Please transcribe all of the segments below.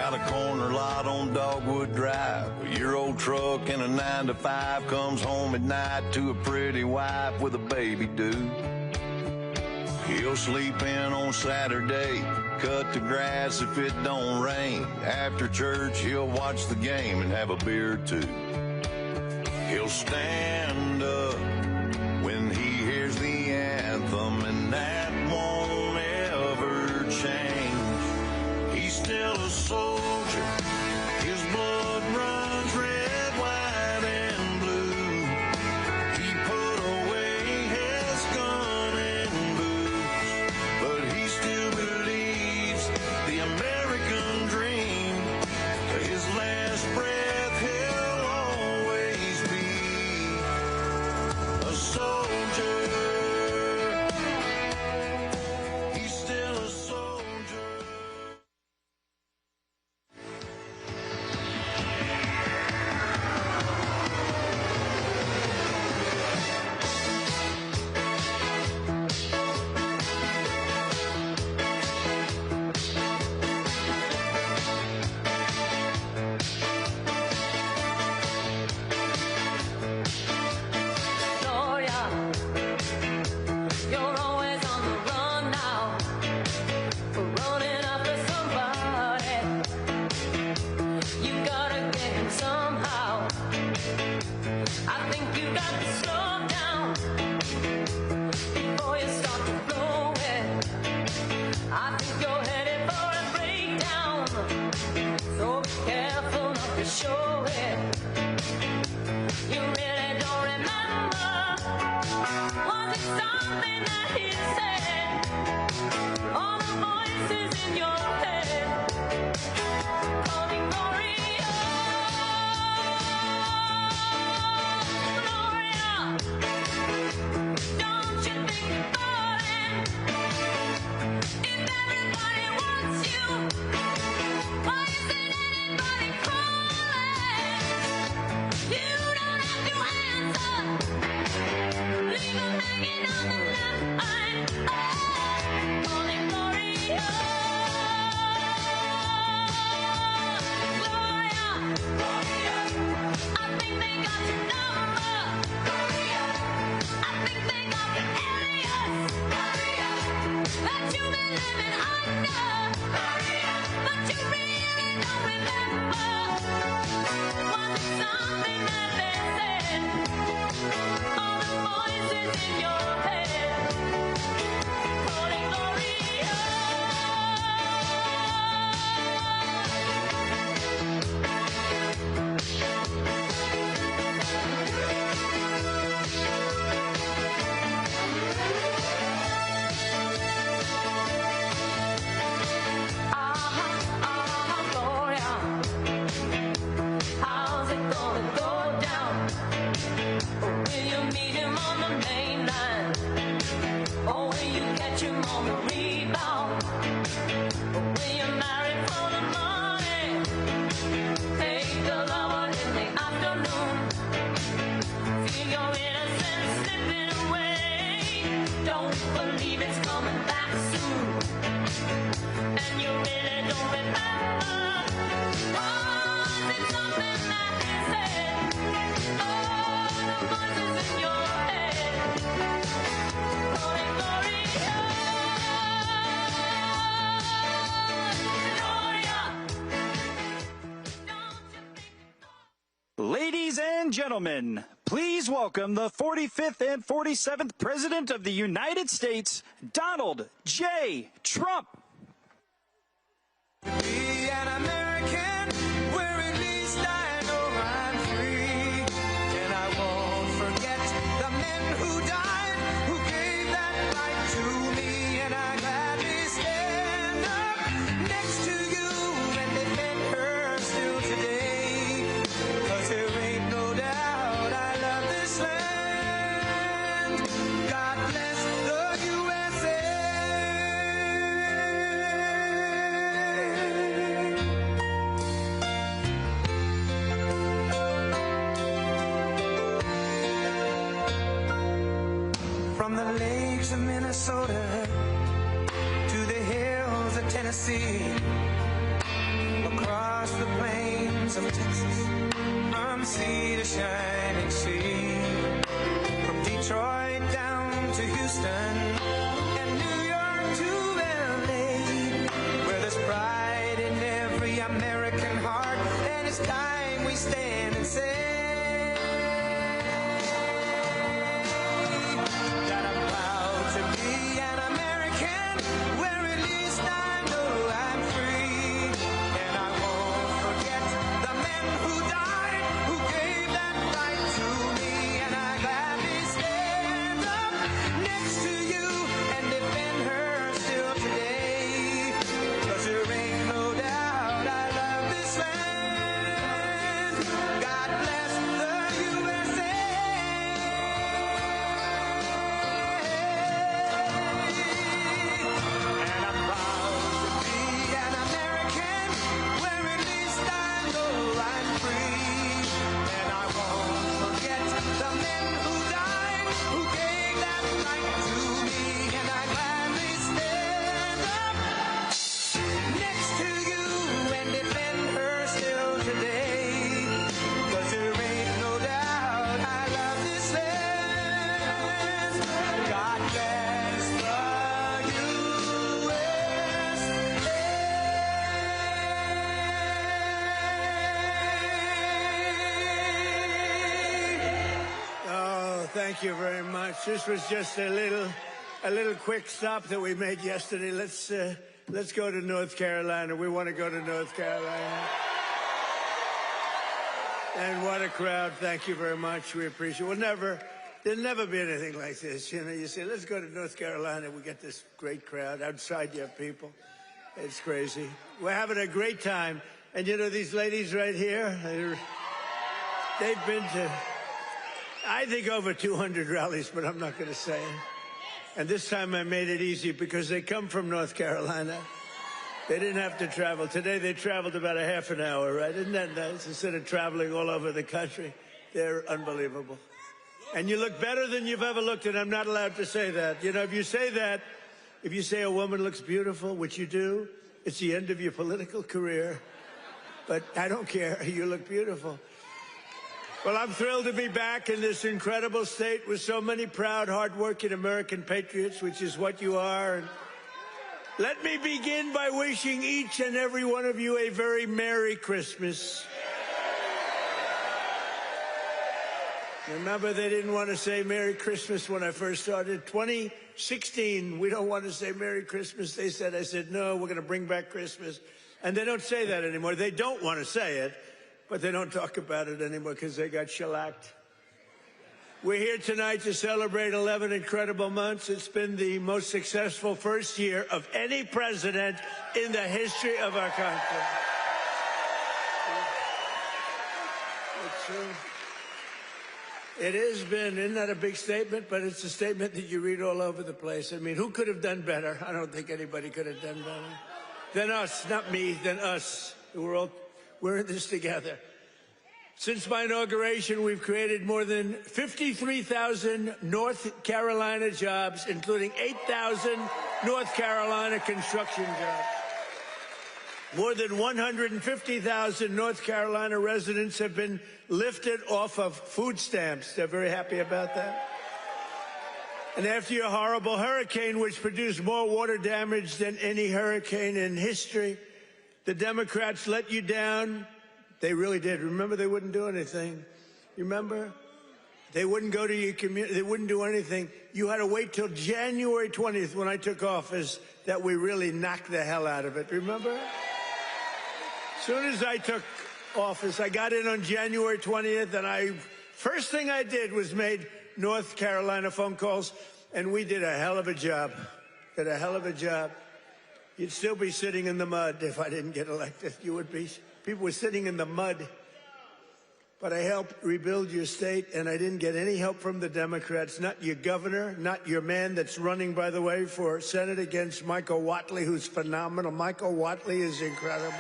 Got a corner lot on Dogwood Drive. A year-old truck and a 9 to 5. Comes home at night to a pretty wife with a baby due. He'll sleep in on Saturday, cut the grass if it don't rain. After church, he'll watch the game and have a beer or two. He'll stand up when he hears the anthem, and that won't ever change. He's still a soldier. His blood runs red, white, and blue. He put away his gun and boots, but he still believes the American dream. To his last breath, he'll always be a soldier. He's still a soldier. Gloria, you're always on the run now, running after somebody. You gotta get him somehow. I think you got to slow down before you start to blow it. I think you're headed for a breakdown, so be careful not to show it. You really don't remember. Was it something that he said? All the voices in your head calling Gloria. Gloria, don't you think about it? If everybody wants you, why isn't anybody calling? You don't have to answer. Leave them hanging on the line. Calling Gloria. Gloria, I think they got your number. Gloria, I think they got the alias. Gloria, that you've been living under. Gloria, but you really don't remember. Was it something that they said? All the voices in your head calling Gloria. Gloria, how's it gonna go down? Will you meet him on the main line? Or will you catch him on the rebound? Or will you marry for the money? Take the lover in the afternoon. Feel your innocence slipping away. Don't believe it's coming back soon. And you really don't remember. Was it something that he said? Oh, the voices in your head calling Gloria. Gloria, don't you think? Ladies and gentlemen, please welcome the 45th and 47th President of the United States, Donald J. Trump. Be an American, where at least I know I'm free. And I won't forget the men who died, who gave that right to me. And I gladly stand up next to you and defend her still today. 'Cause there ain't no doubt I love this land. God bless the USA. From the lakes of Minnesota to the hills of Tennessee, across mountains of Texas, from sea to shining sea, from Detroit down to Houston, and New York to LA, where there's pride in every American heart, and it's time we stand and say that I'm proud to be an American, where at least I know I'm free, and I won't forget the men who died, who gave that right to me, and I gladly stand up next to you and defend her still today, 'cause there ain't no doubt I love this land. God bless the USA. And I'm proud to be an American, where at least I know I'm free, and I won't forget the men who died, who gave that right to me, and I gladly stand up next to you and defend her still today, 'cause there ain't no doubt I love this land. God bless the USA. Oh, thank you very much. This was just a little quick stop that we made yesterday. Let's go to North Carolina. We want to go to North Carolina. And what a crowd. Thank you very much. We appreciate it. There'll never be anything like this. You know, you say, let's go to North Carolina. We get this great crowd. Outside you have people. It's crazy. We're having a great time. And you know, these ladies right here, they've been to, I think, over 200 rallies, but I'm not going to say it. And this time I made it easy because they come from North Carolina. They didn't have to travel. Today they traveled about a half an hour, right? Isn't that nice? Instead of traveling all over the country. They're unbelievable. And you look better than you've ever looked, and I'm not allowed to say that. You know, if you say that, if you say a woman looks beautiful, which you do, it's the end of your political career. But I don't care. You look beautiful. Well, I'm thrilled to be back in this incredible state with so many proud, hardworking American patriots, which is what you are. And let me begin by wishing each and every one of you a very Merry Christmas. Remember, they didn't want to say Merry Christmas when I first started. 2016, we don't want to say Merry Christmas. They said, I said, no, we're going to bring back Christmas. And they don't say that anymore. They don't want to say it, but they don't talk about it anymore because they got shellacked. We're here tonight to celebrate 11 incredible months. It's been the most successful first year of any president in the history of our country. It's true. It has been, isn't that a big statement? But it's a statement that you read all over the place. I mean, who could have done better? I don't think anybody could have done better than us, not me, than us. We're in this together. Since my inauguration, we've created more than 53,000 North Carolina jobs, including 8,000 North Carolina construction jobs. More than 150,000 North Carolina residents have been lifted off of food stamps. They're very happy about that. And after your horrible hurricane, which produced more water damage than any hurricane in history, the Democrats let you down. They really did. Remember, they wouldn't do anything. You remember? They wouldn't go to your community. They wouldn't do anything. You had to wait till January 20th when I took office that we really knocked the hell out of it. Remember? As soon as I took office, I got in on January 20th, and first thing I did was made North Carolina phone calls, and we did a hell of a job. Did a hell of a job. You'd still be sitting in the mud if I didn't get elected. You would be. People were sitting in the mud. But I helped rebuild your state, and I didn't get any help from the Democrats, not your governor, not your man that's running, by the way, for Senate against Michael Watley, who's phenomenal. Michael Watley is incredible.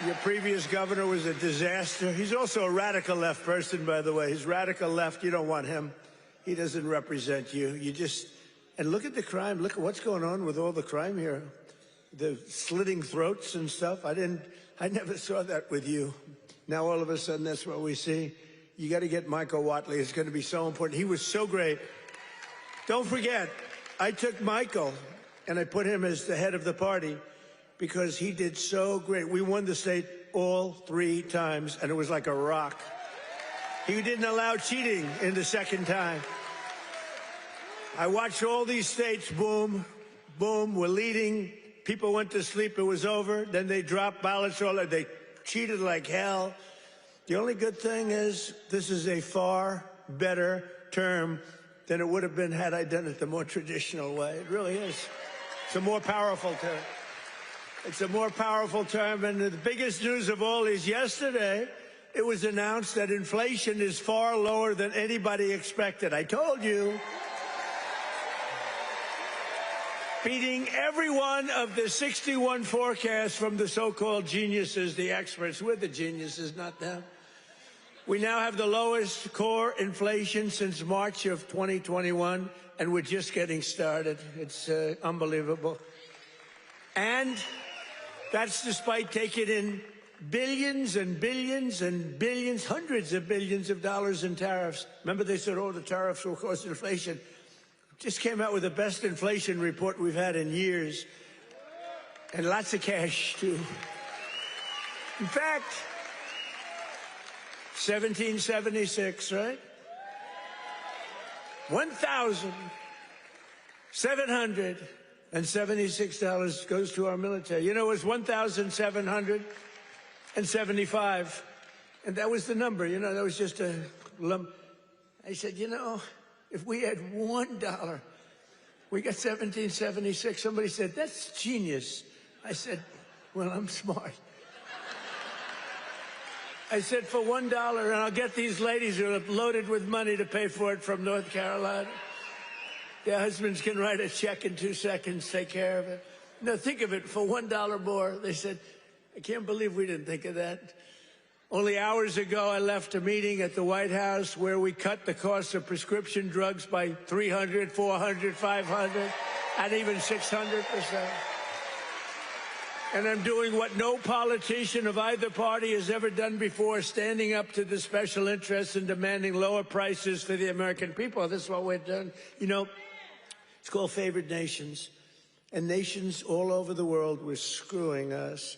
Your previous governor was a disaster. He's also a radical left person, by the way. He's radical left. You don't want him. He doesn't represent you. And look at the crime. Look at what's going on with all the crime here. The slitting throats and stuff. I I never saw that with you. Now all of a sudden that's what we see. You got to get Michael Watley. It's going to be so important. He was so great. Don't forget, I took Michael and I put him as the head of the party because he did so great. We won the state all 3 times, and it was like a rock. He didn't allow cheating in the second time. I watched all these states, boom, boom, we're leading. People went to sleep, it was over. Then they dropped ballots, they cheated like hell. The only good thing is this is a far better term than it would have been had I done it the more traditional way. It really is. It's a more powerful term. It's a more powerful term. And the biggest news of all is yesterday, it was announced that inflation is far lower than anybody expected. I told you. Beating every one of the 61 forecasts from the so-called geniuses, the experts. We're the geniuses, not them. We now have the lowest core inflation since March of 2021, and we're just getting started. It's unbelievable. And that's despite taking in billions and billions and billions, hundreds of billions of dollars in tariffs. Remember they said, oh, the tariffs will cause inflation. Just came out with the best inflation report we've had in years. And lots of cash, too. In fact, 1776, right? $1,776 goes to our military. You know, it was 1,775. And that was the number, you know, that was just a lump. I said, you know, if we had $1, we got 1776. Somebody said, that's genius. I said, well, I'm smart. I said, for $1, and I'll get these ladies who are loaded with money to pay for it from North Carolina. Their husbands can write a check in 2 seconds, take care of it. Now, think of it, for $1 more. They said, I can't believe we didn't think of that. Only hours ago, I left a meeting at the White House where we cut the cost of prescription drugs by 300, 400, 500, and even 600%. And I'm doing what no politician of either party has ever done before, standing up to the special interests and demanding lower prices for the American people. This is what we're doing. You know, it's called favored nations. And nations all over the world were screwing us.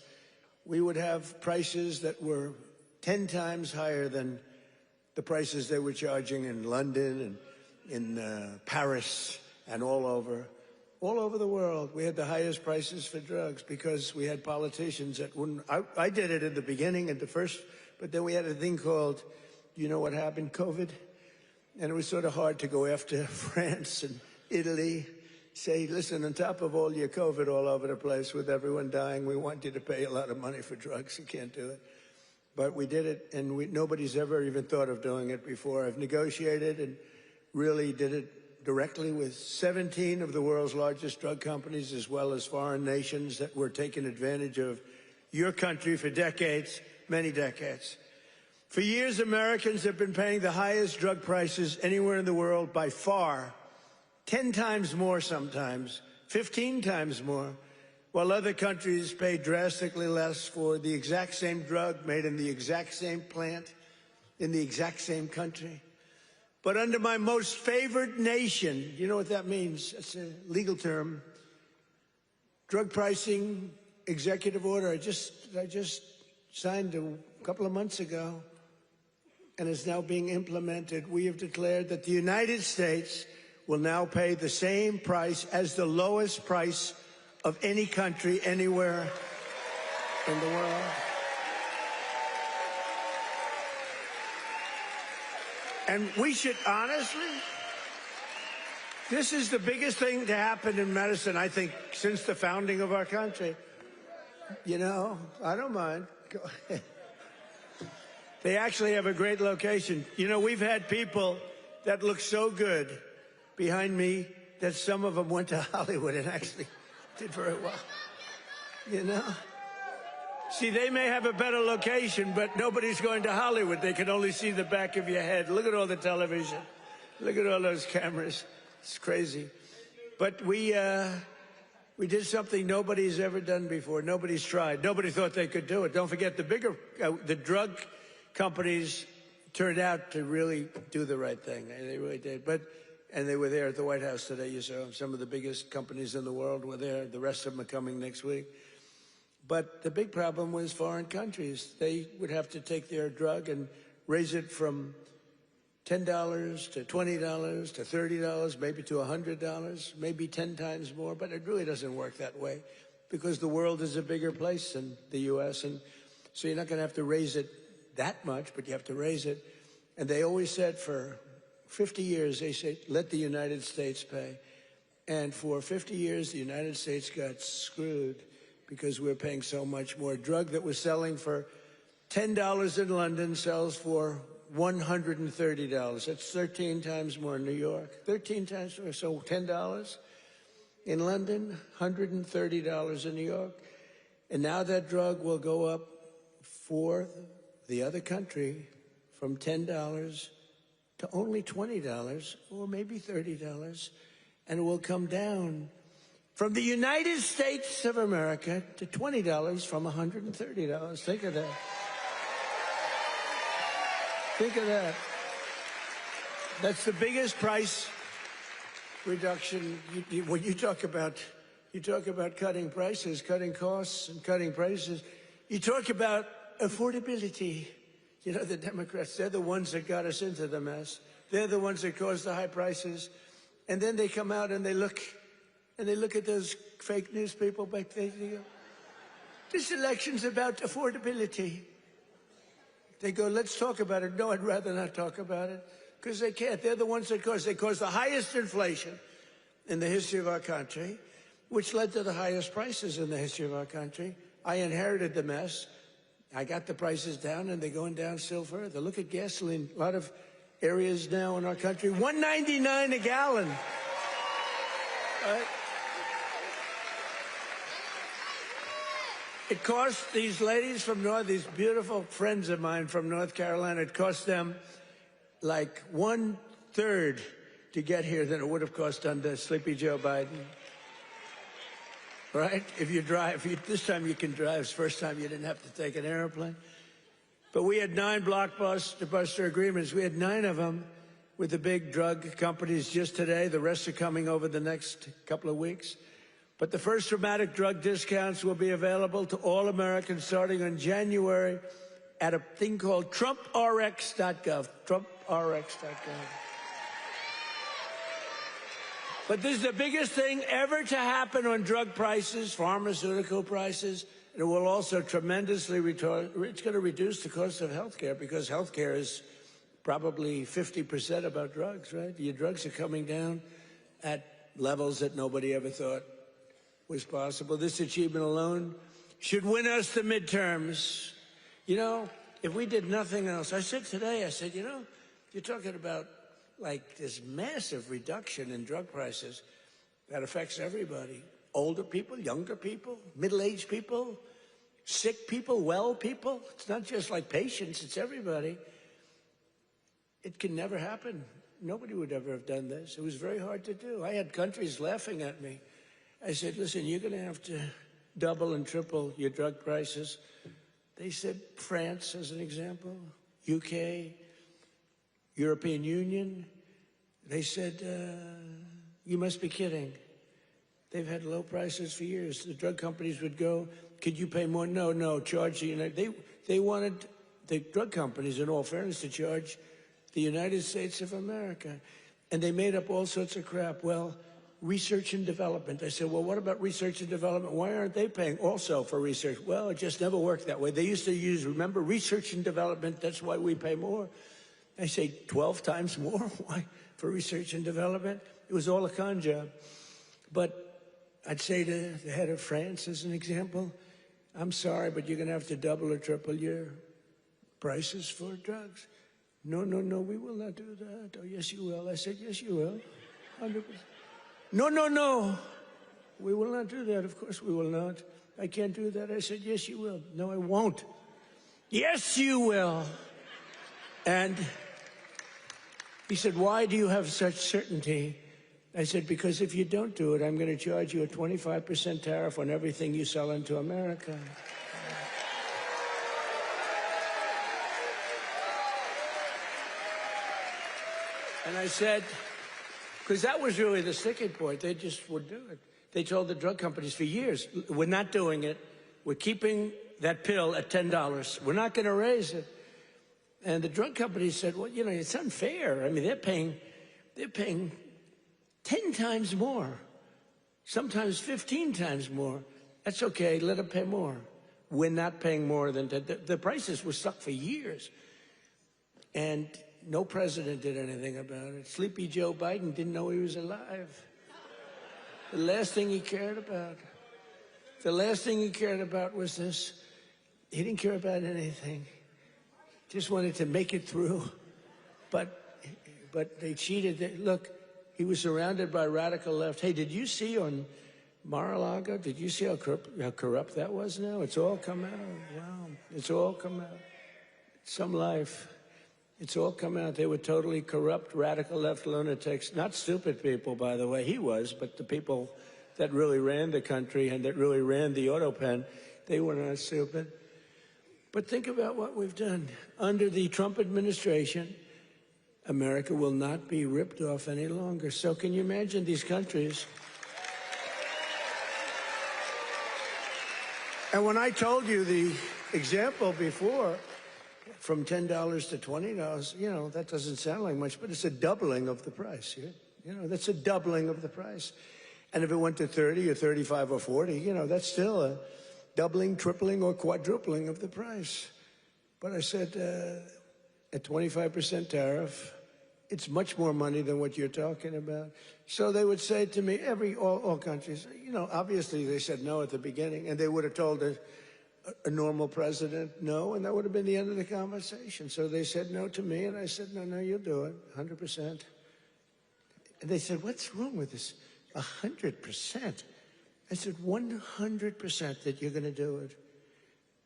We would have prices that were 10 times higher than the prices they were charging in London and in Paris and all over the world. We had the highest prices for drugs because we had politicians that wouldn't. I did it at the beginning, at the first, but then we had a thing called, you know what happened, COVID? And it was sort of hard to go after France and Italy, say, listen, on top of all your COVID all over the place with everyone dying, we want you to pay a lot of money for drugs. You can't do it. But we did it, and nobody's ever even thought of doing it before. I've negotiated and really did it directly with 17 of the world's largest drug companies, as well as foreign nations that were taking advantage of your country for decades, many decades. For years, Americans have been paying the highest drug prices anywhere in the world by far, 10 times more sometimes, 15 times more, while other countries pay drastically less for the exact same drug made in the exact same plant, in the exact same country. But under my most favored nation, you know what that means? It's a legal term. Drug pricing executive order, I just signed a couple of months ago, and is now being implemented. We have declared that the United States will now pay the same price as the lowest price of any country anywhere in the world. And we should honestly, this is the biggest thing to happen in medicine, I think, since the founding of our country. You know, I don't mind. Go ahead. They actually have a great location. You know, we've had people that look so good behind me that some of them went to Hollywood and actually did very well. You know? See, they may have a better location, but nobody's going to Hollywood. They can only see the back of your head. Look at all the television. Look at all those cameras. It's crazy. But we We did something nobody's ever done before. Nobody's tried. Nobody thought they could do it. Don't forget the drug companies turned out to really do the right thing. They really did. And they were there at the White House today. You saw some of the biggest companies in the world were there. The rest of them are coming next week. But the big problem was foreign countries. They would have to take their drug and raise it from $10 to $20 to $30, maybe to $100, maybe 10 times more. But it really doesn't work that way because the world is a bigger place than the U.S. And so you're not going to have to raise it that much, but you have to raise it. And they always said for 50 years, they said, let the United States pay. And for 50 years, the United States got screwed because we're paying so much more. Drug that was selling for $10 in London sells for $130. That's 13 times more in New York. 13 times more. So $10 in London, $130 in New York. And now that drug will go up for the other country from $10 to only $20 or maybe $30. And it will come down from the United States of America to $20 from $130. Think of that. Think of that. That's the biggest price reduction. When you talk about cutting prices, cutting costs, and cutting prices, you talk about affordability. You know, the Democrats, they're the ones that got us into the mess. They're the ones that caused the high prices. And then they come out and they look at those fake news people back there. They go, this election's about affordability. They go, let's talk about it. No, I'd rather not talk about it because they can't. They're the ones that caused the highest inflation in the history of our country, which led to the highest prices in the history of our country. I inherited the mess. I got the prices down, and they're going down still further. Look at gasoline. A lot of areas now in our country, $1.99 a gallon. It cost these ladies from these beautiful friends of mine from North Carolina, it cost them like 1/3 to get here than it would have cost under Sleepy Joe Biden. Right? If you drive, this time you can drive. It's the first time you didn't have to take an airplane. But we had 9 blockbuster agreements. We had 9 of them with the big drug companies just today. The rest are coming over the next couple of weeks. But the first dramatic drug discounts will be available to all Americans starting in January at a thing called TrumpRx.gov. TrumpRx.gov. But this is the biggest thing ever to happen on drug prices, pharmaceutical prices. And it will also tremendously it's going to reduce the cost of health care because health care is probably 50% about drugs, right? Your drugs are coming down at levels that nobody ever thought was possible. This achievement alone should win us the midterms. You know, if we did nothing else, I said today, you know, you're talking about like this massive reduction in drug prices that affects everybody. Older people, younger people, middle-aged people, sick people, well people. It's not just like patients, it's everybody. It can never happen. Nobody would ever have done this. It was very hard to do. I had countries laughing at me. I said, listen, you're going to have to double and triple your drug prices. They said France, as an example, UK, European Union. They said, you must be kidding. They've had low prices for years. The drug companies would go, could you pay more? No, charge the United. They wanted the drug companies, in all fairness, to charge the United States of America. And they made up all sorts of crap. Well, research and development. I said, well, what about research and development? Why aren't they paying also for research? Well, it just never worked that way. They used to use, remember, research and development. That's why we pay more. I say 12 times more. Why? For research and development. It was all a con job. But I'd say to the head of France, as an example, I'm sorry, but you're going to have to double or triple your prices for drugs. No, we will not do that. Oh, yes, you will. I said, yes, you will. 100%. No. We will not do that. Of course we will not. I can't do that. I said, yes, you will. No, I won't. Yes, you will. And he said, why do you have such certainty? I said, because if you don't do it, I'm going to charge you a 25% tariff on everything you sell into America. And I said, because that was really the sticking point. They just would do it. They told the drug companies for years, we're not doing it. We're keeping that pill at $10. We're not going to raise it. And the drug companies said, well, you know, it's unfair. I mean, they're paying 10 times more, sometimes 15 times more. That's okay, let them pay more. We're not paying more than the prices were stuck for years. And no president did anything about it. Sleepy Joe Biden didn't know he was alive. The last thing he cared about. The last thing he cared about was this. He didn't care about anything. Just wanted to make it through. But they cheated. Look, he was surrounded by radical left. Hey, did you see on Mar-a-Lago, did you see how corrupt that was now? It's all come out. Wow. It's all come out. Some life. It's all come out. They were totally corrupt, radical left lunatics. Not stupid people, by the way. He was, but the people that really ran the country and that really ran the auto pen, they were not stupid. But think about what we've done. Under the Trump administration, America will not be ripped off any longer. So can you imagine these countries? And when I told you the example before, from $10 to $20, you know, that doesn't sound like much, but it's a doubling of the price. You know, that's a doubling of the price. And if it went to 30 or 35 or 40, you know, that's still a doubling, tripling, or quadrupling of the price. But I said, at 25% tariff, it's much more money than what you're talking about. So they would say to me, all countries, you know, obviously they said no at the beginning, and they would have told a normal president no, and that would have been the end of the conversation. So they said no to me, and I said, no, you'll do it, 100%. And they said, what's wrong with this? 100%. I said, 100% that you're going to do it.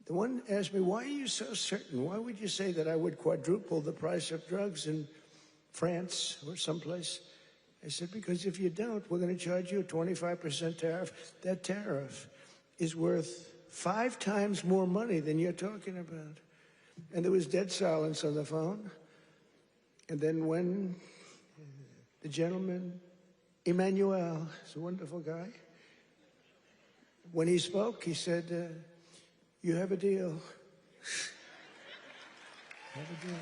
The one asked me, why are you so certain? Why would you say that I would quadruple the price of drugs in France or someplace? I said, because if you don't, we're going to charge you a 25% tariff. That tariff is worth 5 times more money than you're talking about. And there was dead silence on the phone. And then when the gentleman, Emmanuel, is a wonderful guy, when he spoke, he said, you have a deal. Have a deal.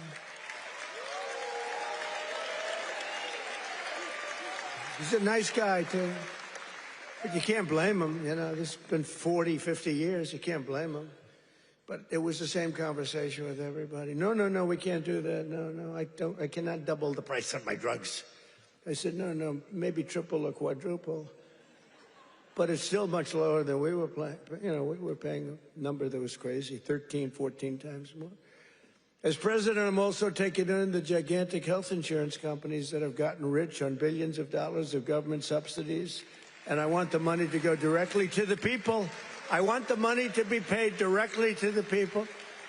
He's a nice guy, too. But you can't blame him. You know, this has been 40, 50 years. You can't blame him. But it was the same conversation with everybody. No, we can't do that. No, I cannot double the price of my drugs. I said, no, maybe triple or quadruple. But it's still much lower than we were paying. You know, we were paying a number that was crazy, 13, 14 times more. As president, I'm also taking in the gigantic health insurance companies that have gotten rich on billions of dollars of government subsidies. And I want the money to go directly to the people. I want the money to be paid directly to the people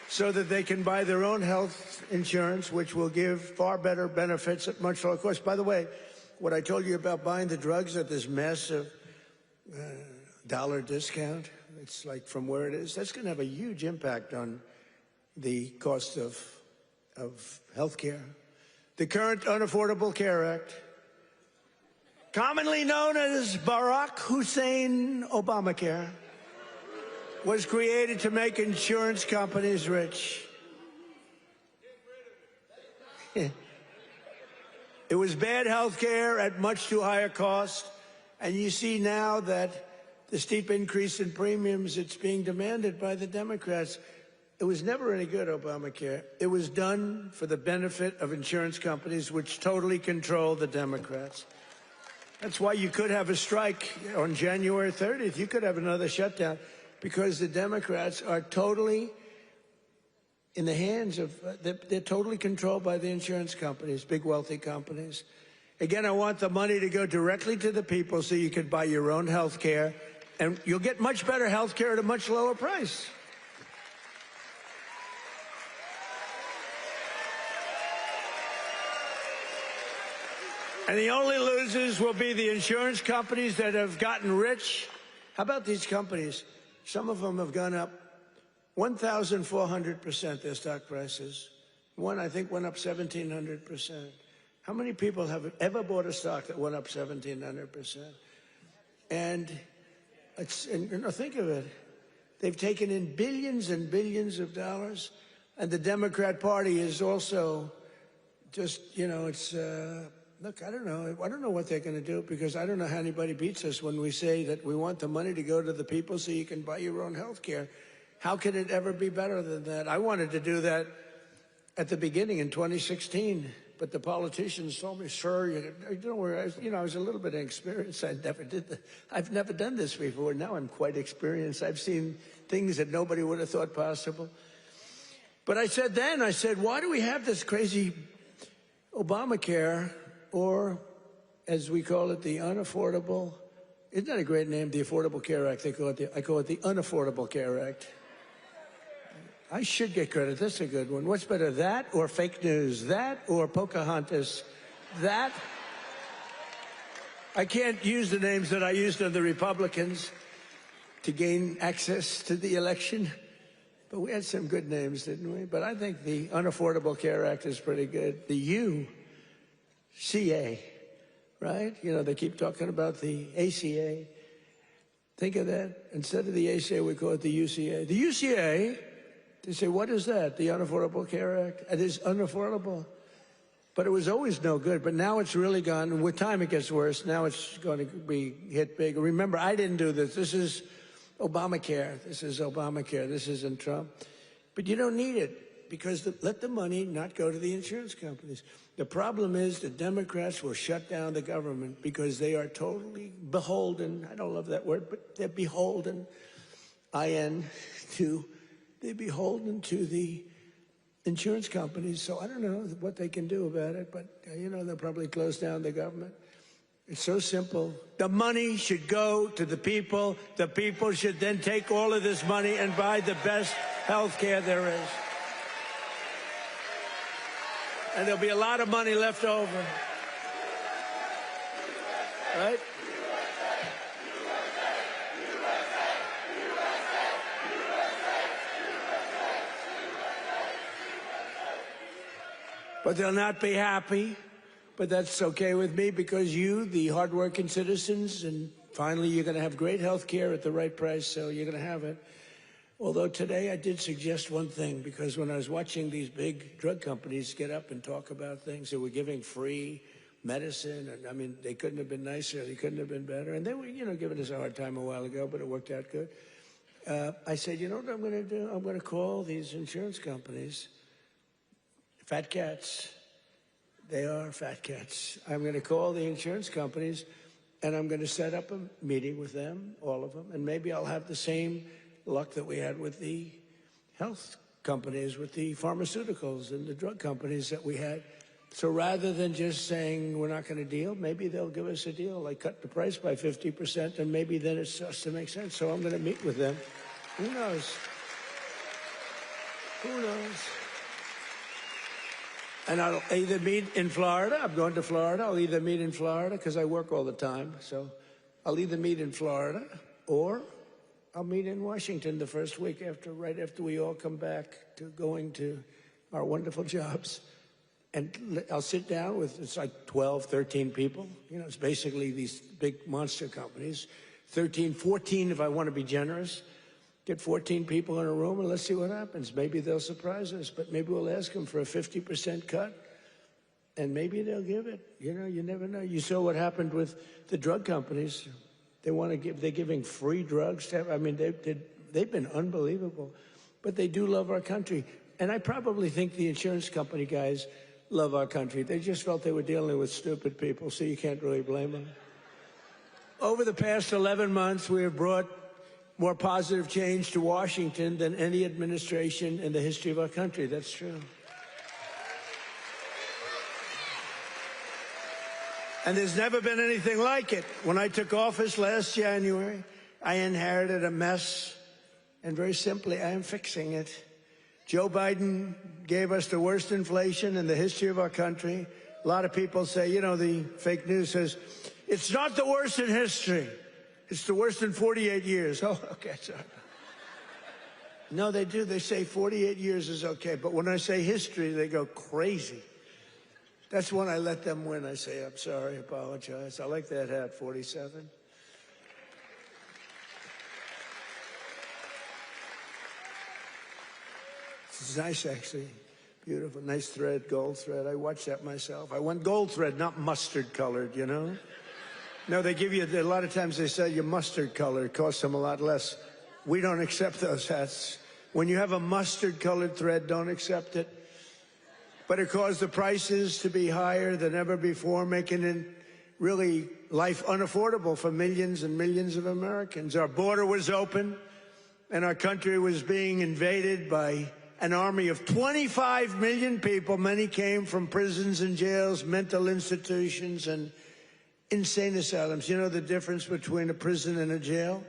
so that they can buy their own health insurance, which will give far better benefits at much lower cost. By the way, what I told you about buying the drugs at this massive dollar discount, it's like from where it is, that's going to have a huge impact on the cost of health care. The current Unaffordable Care Act, commonly known as Barack Hussein Obamacare, was created to make insurance companies rich. It was bad health care at much too high a cost. And you see now that the steep increase in premiums, it's being demanded by the Democrats. It was never any good, Obamacare. It was done for the benefit of insurance companies, which totally control the Democrats. That's why you could have a strike on January 30th. You could have another shutdown because the Democrats are totally in the hands of, they're totally controlled by the insurance companies, big wealthy companies. Again, I want the money to go directly to the people so you could buy your own health care, and you'll get much better health care at a much lower price. And the only losers will be the insurance companies that have gotten rich. How about these companies? Some of them have gone up 1,400%, their stock prices. One, I think, went up 1,700%. How many people have ever bought a stock that went up 1,700%? And think of it. They've taken in billions and billions of dollars. And the Democrat Party is also just, it's... Look, I don't know what they're going to do, because I don't know how anybody beats us when we say that we want the money to go to the people so you can buy your own health care. How could it ever be better than that? I wanted to do that at the beginning in 2016, but the politicians told me, sir, I was a little bit inexperienced. I've never done this before. Now I'm quite experienced. I've seen things that nobody would have thought possible. But I said, why do we have this crazy Obamacare? Or, as we call it, the unaffordable, isn't that a great name, the Affordable Care Act? I call it the Unaffordable Care Act. I should get credit. That's a good one. What's better, that or fake news? That or Pocahontas? That? I can't use the names that I used on the Republicans to gain access to the election. But we had some good names, didn't we? But I think the Unaffordable Care Act is pretty good. The UCA, right? They keep talking about the ACA. Think of that. Instead of the ACA, we call it the UCA. The UCA, they say, what is that? The Unaffordable Care Act? It is unaffordable. But it was always no good. But now it's really gone. And with time, it gets worse. Now it's going to be hit big. Remember, I didn't do this. This is Obamacare. This is Obamacare. This isn't Trump. But you don't need it, because let the money not go to the insurance companies. The problem is the Democrats will shut down the government because they are totally beholden. I don't love that word, but they're beholden. They're beholden to the insurance companies. So I don't know what they can do about it, but they'll probably close down the government. It's so simple. The money should go to the people. The people should then take all of this money and buy the best health care there is. And there'll be a lot of money left over. Right? But they'll not be happy. But that's okay with me, because you, the hardworking citizens, and finally you're going to have great health care at the right price, so you're going to have it. Although today I did suggest one thing, because when I was watching these big drug companies get up and talk about things, they were giving free medicine, and I mean, they couldn't have been nicer, they couldn't have been better, and they were, giving us a hard time a while ago, but it worked out good. I said, you know what I'm going to do? I'm going to call these insurance companies fat cats. They are fat cats. I'm going to call the insurance companies, and I'm going to set up a meeting with them, all of them, and maybe I'll have the same luck that we had with the health companies, with the pharmaceuticals and the drug companies that we had. So rather than just saying we're not going to deal, maybe they'll give us a deal, like cut the price by 50%, and maybe then it starts to make sense. So I'm going to meet with them. Who knows? Who knows? And I'll either meet in Florida. I'm going to Florida. I'll either meet in Florida, because I work all the time. So I'll either meet in Florida, or I'll meet in Washington the first week right after we all come back to going to our wonderful jobs. And I'll sit down with, it's like 12, 13 people. It's basically these big monster companies. 13, 14 if I want to be generous. Get 14 people in a room and let's see what happens. Maybe they'll surprise us, but maybe we'll ask them for a 50% cut, and maybe they'll give it. You never know. You saw what happened with the drug companies. They're giving free drugs. I mean, they've been unbelievable, but they do love our country. And I probably think the insurance company guys love our country. They just felt they were dealing with stupid people, so you can't really blame them. Over the past 11 months, we have brought more positive change to Washington than any administration in the history of our country. That's true. And there's never been anything like it. When I took office last January, I inherited a mess, and very simply, I am fixing it. Joe Biden gave us the worst inflation in the history of our country. A lot of people say, you know, the fake news says, it's not the worst in history. It's the worst in 48 years. Oh, okay, sorry. No, they do. They say 48 years is okay. But when I say history, they go crazy. That's when I let them win. I say, I'm sorry, apologize. I like that hat, 47. It's nice, actually. Beautiful. Nice thread, gold thread. I watched that myself. I went gold thread, not mustard colored, you know? No, they give you, a lot of times they sell you mustard color. It costs them a lot less. We don't accept those hats. When you have a mustard colored thread, don't accept it. But it caused the prices to be higher than ever before, making it really life unaffordable for millions and millions of Americans. Our border was open, and our country was being invaded by an army of 25 million people. Many came from prisons and jails, mental institutions, and insane asylums. You know the difference between a prison and a jail?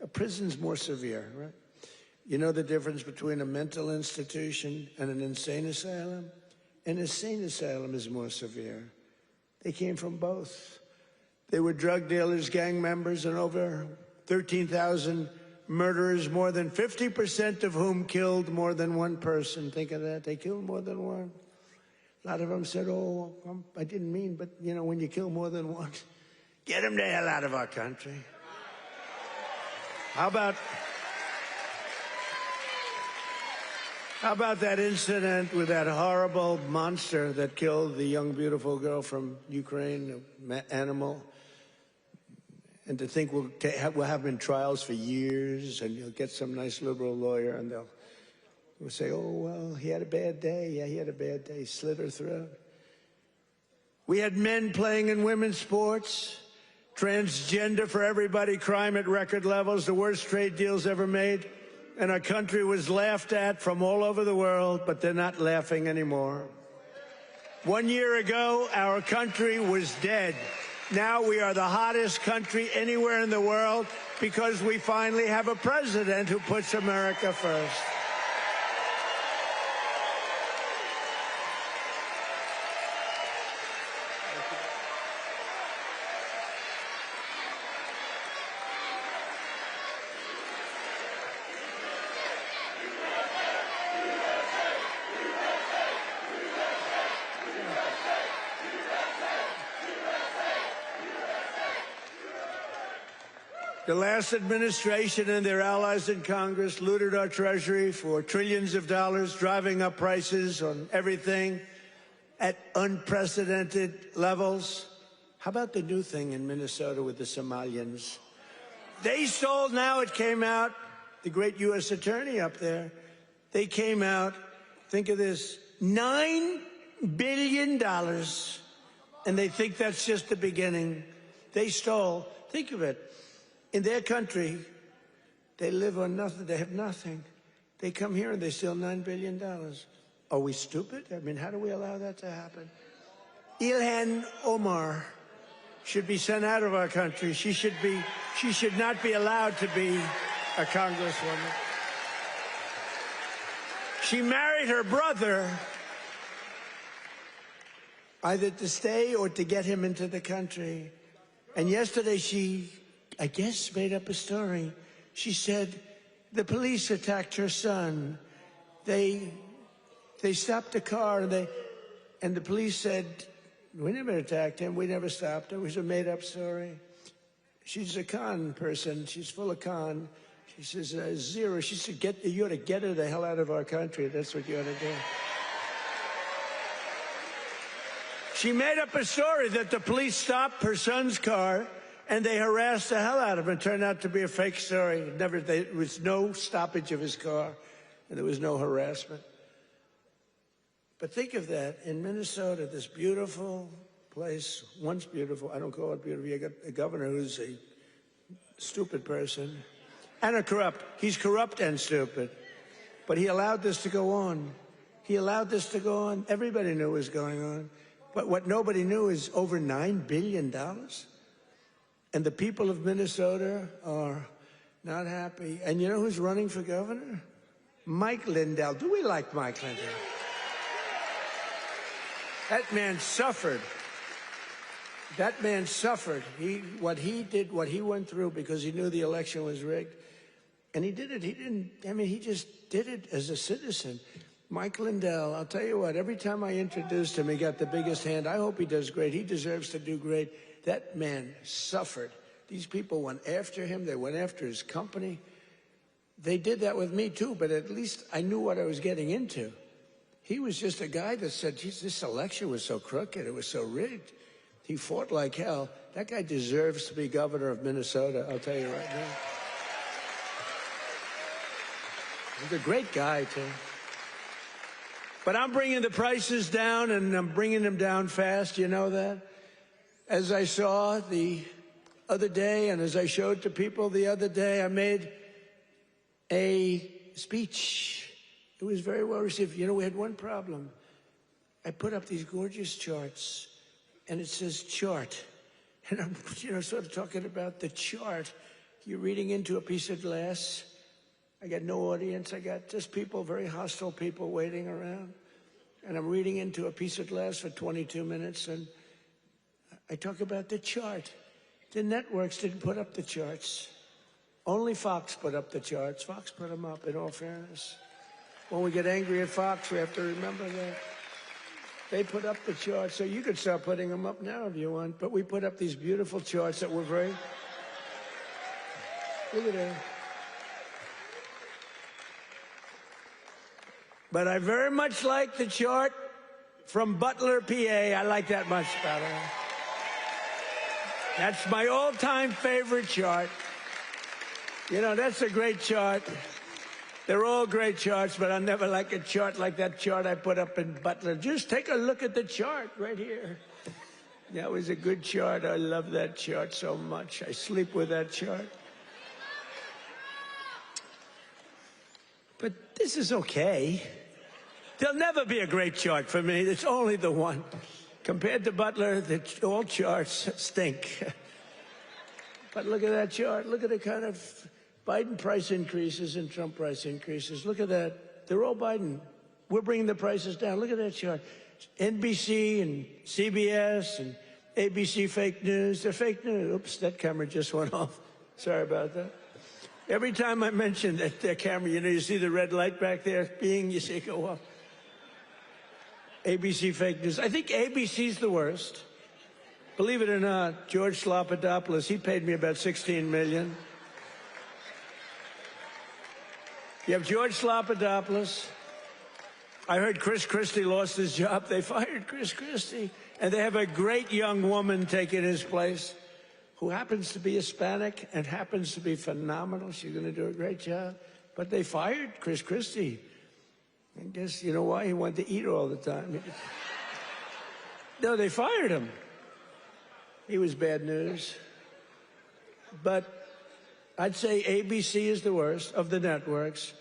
A prison's more severe, right? You know the difference between a mental institution and an insane asylum? An insane asylum is more severe. They came from both. They were drug dealers, gang members, and over 13,000 murderers, more than 50% of whom killed more than one person. Think of that. They killed more than one. A lot of them said, oh, I didn't mean, but, you know, when you kill more than one, get them the hell out of our country. How about that incident with that horrible monster that killed the young, beautiful girl from Ukraine, an animal? And to think we'll have him in trials for years, and you'll get some nice liberal lawyer, and they'll say, oh, well, he had a bad day. Yeah, he had a bad day. He slit her throat. We had men playing in women's sports, transgender for everybody, crime at record levels, the worst trade deals ever made. And our country was laughed at from all over the world, but they're not laughing anymore. 1 year ago, our country was dead. Now we are the hottest country anywhere in the world because we finally have a president who puts America first. The last administration and their allies in Congress looted our Treasury for trillions of dollars, driving up prices on everything at unprecedented levels. How about the new thing in Minnesota with the Somalians? They stole, now it came out, the great U.S. attorney up there, they came out, think of this, $9 billion, and they think that's just the beginning. They stole, think of it. In their country, they live on nothing. They have nothing. They come here and they steal $9 billion. Are we stupid? I mean, how do we allow that to happen? Ilhan Omar should be sent out of our country. She should not be allowed to be a congresswoman. She married her brother either to stay or to get him into the country. And yesterday she, I guess, made up a story. She said the police attacked her son. They stopped the car, and the police said, we never attacked him. We never stopped him. It was a made-up story. She's a con person. She's full of con. She says, zero. She said, you ought to get her the hell out of our country. That's what you ought to do. She made up a story that the police stopped her son's car, and they harassed the hell out of him. It turned out to be a fake story. There was no stoppage of his car, and there was no harassment. But think of that. In Minnesota, this beautiful place, once beautiful, I don't call it beautiful. You got a governor who's a stupid person and a corrupt. He's corrupt and stupid. But he allowed this to go on. He allowed this to go on. Everybody knew what was going on. But what nobody knew is over $9 billion. And the people of Minnesota are not happy. And you know who's running for governor? Mike Lindell. Do we like Mike Lindell? That man suffered. That man suffered. What he did, what he went through because he knew the election was rigged. And he did it. He just did it as a citizen. Mike Lindell, I'll tell you what, every time I introduced him, he got the biggest hand. I hope he does great. He deserves to do great. That man suffered. These people went after him. They went after his company. They did that with me, too, but at least I knew what I was getting into. He was just a guy that said, geez, this election was so crooked. It was so rigged. He fought like hell. That guy deserves to be governor of Minnesota, I'll tell you right now. He's a great guy, too. But I'm bringing the prices down, and I'm bringing them down fast. You know that? As I saw the other day, and as I showed to people the other day, I made a speech. It was very well received. You know, we had one problem. I put up these gorgeous charts, and it says chart. And I'm, sort of talking about the chart. You're reading into a piece of glass. I got no audience. I got just people, very hostile people waiting around. And I'm reading into a piece of glass for 22 minutes, and I talk about the chart. The networks didn't put up the charts. Only Fox put up the charts. Fox put them up, in all fairness. When we get angry at Fox, we have to remember that. They put up the charts, so you could start putting them up now if you want. But we put up these beautiful charts that were very... Look at that. But I very much like the chart from Butler, PA. I like that much better. That's my all-time favorite chart. That's a great chart. They're all great charts, but I never like a chart like that chart I put up in Butler. Just take a look at the chart right here. That was a good chart. I love that chart so much. I sleep with that chart. But this is okay. There'll never be a great chart for me. It's only the one. Compared to Butler, all charts stink. But look at that chart. Look at the kind of Biden price increases and Trump price increases. Look at that. They're all Biden. We're bringing the prices down. Look at that chart. NBC and CBS and ABC fake news. They're fake news. Oops, that camera just went off. Sorry about that. Every time I mention that camera, you see the red light back there, you see it go off. ABC fake news. I think ABC's the worst. Believe it or not, George Slopadopoulos, he paid me about $16 million. You have George Slopadopoulos. I heard Chris Christie lost his job. They fired Chris Christie. And they have a great young woman taking his place who happens to be Hispanic and happens to be phenomenal. She's going to do a great job. But they fired Chris Christie. I guess, you know why? He wanted to eat all the time. No, they fired him. He was bad news. But I'd say ABC is the worst of the networks.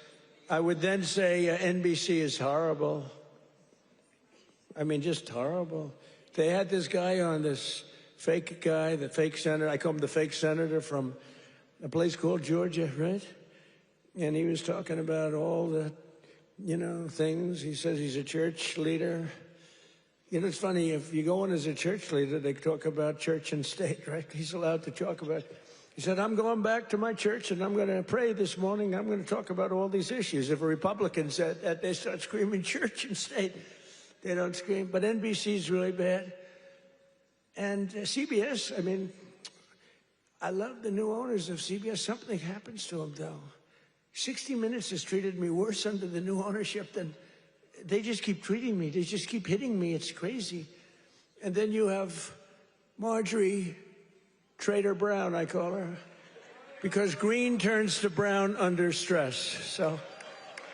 I would then say NBC is horrible. I mean, just horrible. They had this guy on, this fake guy, the fake senator. I call him the fake senator from a place called Georgia, right? And he was talking about all the, things. He says he's a church leader. It's funny, if you go in as a church leader, they talk about church and state, right? He's allowed to talk about it. He said, I'm going back to my church and I'm going to pray this morning. I'm going to talk about all these issues. If a Republican said that, they start screaming church and state. They don't scream. But NBC's really bad. And CBS, I love the new owners of CBS. Something happens to them, though. 60 Minutes has treated me worse under the new ownership than... They just keep treating me. They just keep hitting me. It's crazy. And then you have Marjorie Trader Brown, I call her, because green turns to brown under stress. So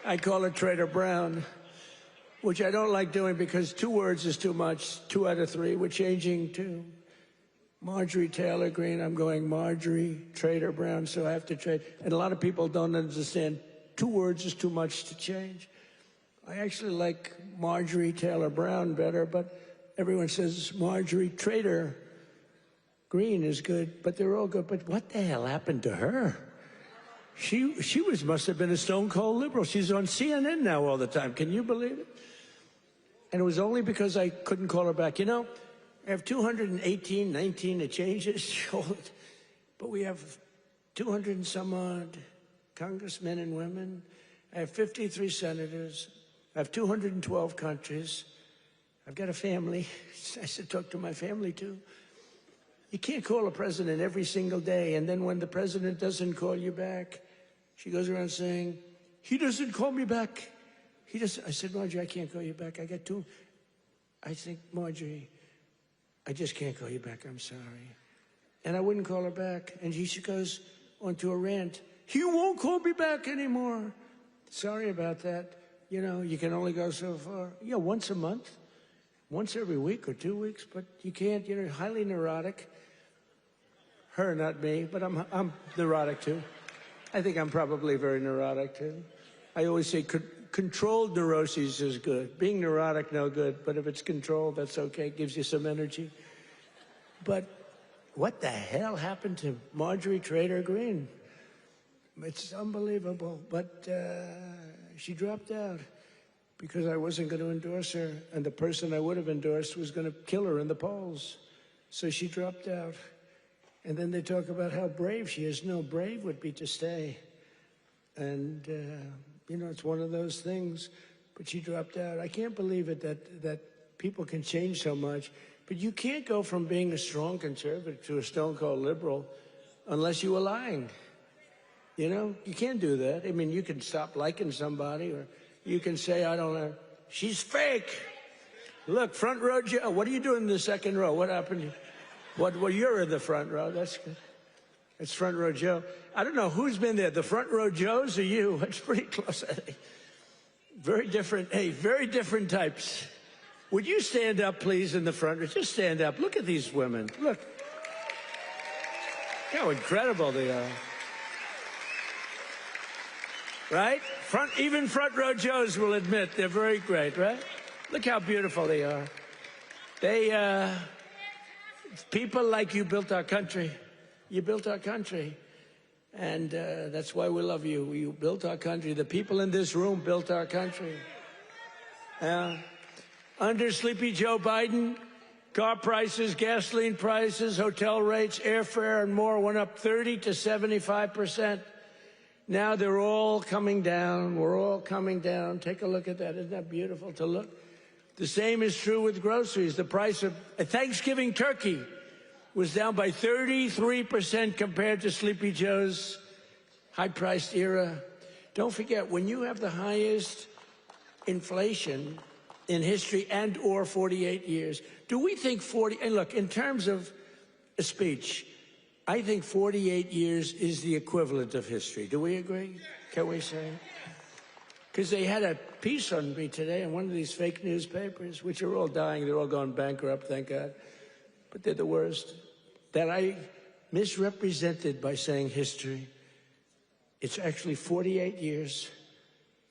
I call her Trader Brown, which I don't like doing because 2 words is too much. 2 out of 3. We're changing to Marjorie Taylor Greene. I'm going Marjorie Trader Brown, so I have to trade. And a lot of people don't understand 2 words is too much to change. I actually like Marjorie Taylor Brown better, but everyone says Marjorie Trader Greene is good, but they're all good. But what the hell happened to her? She must have been a stone cold liberal. She's on CNN now all the time. Can you believe it? And it was only because I couldn't call her back. You know, I have 218, 19, it changes, but we have 200 and some odd congressmen and women. I have 53 senators. I have 212 countries. I've got a family. It's nice to talk to my family, too. You can't call a president every single day, and then when the president doesn't call you back, she goes around saying, he doesn't call me back. He doesn't. I said, Marjorie, I can't call you back. I got two. I think, Marjorie, I just can't call you back. I'm sorry. And I wouldn't call her back. And she goes onto a rant. He won't call me back anymore. Sorry about that. You know, you can only go so far. Yeah, once a month, once every week or 2 weeks, but you can't. You're highly neurotic. Her, not me, but I'm neurotic too. I think I'm probably very neurotic too. I always say controlled neuroses is good. Being neurotic, no good, but if it's controlled, that's okay. It gives you some energy. But what the hell happened to Marjorie Taylor Greene? It's unbelievable, but she dropped out because I wasn't going to endorse her, and the person I would have endorsed was going to kill her in the polls. So she dropped out. And then they talk about how brave she is. No, brave would be to stay. And, you know, it's one of those things. But she dropped out. I can't believe it that people can change so much. But you can't go from being a strong conservative to a stone-cold liberal unless you were lying. You know, you can't do that. I mean, you can stop liking somebody, or you can say, I don't know, she's fake. Look, front row Joe. What are you doing in the second row? What happened? Well, you're in the front row. That's good. It's front row Joe. I don't know who's been there, the front row Joes or you? It's pretty close, I think. Very different. Hey, very different types. Would you stand up, please, in the front row? Just stand up. Look at these women. Look. How incredible they are. Right? Even front row Joes will admit they're very great, right? Look how beautiful they are. People like you built our country. You built our country. And that's why we love you. You built our country. The people in this room built our country. Under Sleepy Joe Biden, car prices, gasoline prices, hotel rates, airfare, and more went up 30 to 75%. Now they're all coming down. We're all coming down. Take a look at that. Isn't that beautiful to look? The same is true with groceries. The price of a Thanksgiving turkey was down by 33% compared to Sleepy Joe's high-priced era. Don't forget, when you have the highest inflation in history and or 48 years, do we think and look, in terms of a speech, I think 48 years is the equivalent of history. Do we agree? Can we say? Because they had a piece on me today in one of these fake newspapers, which are all dying. They're all going bankrupt, thank God. But they're the worst. That I misrepresented by saying history. It's actually 48 years.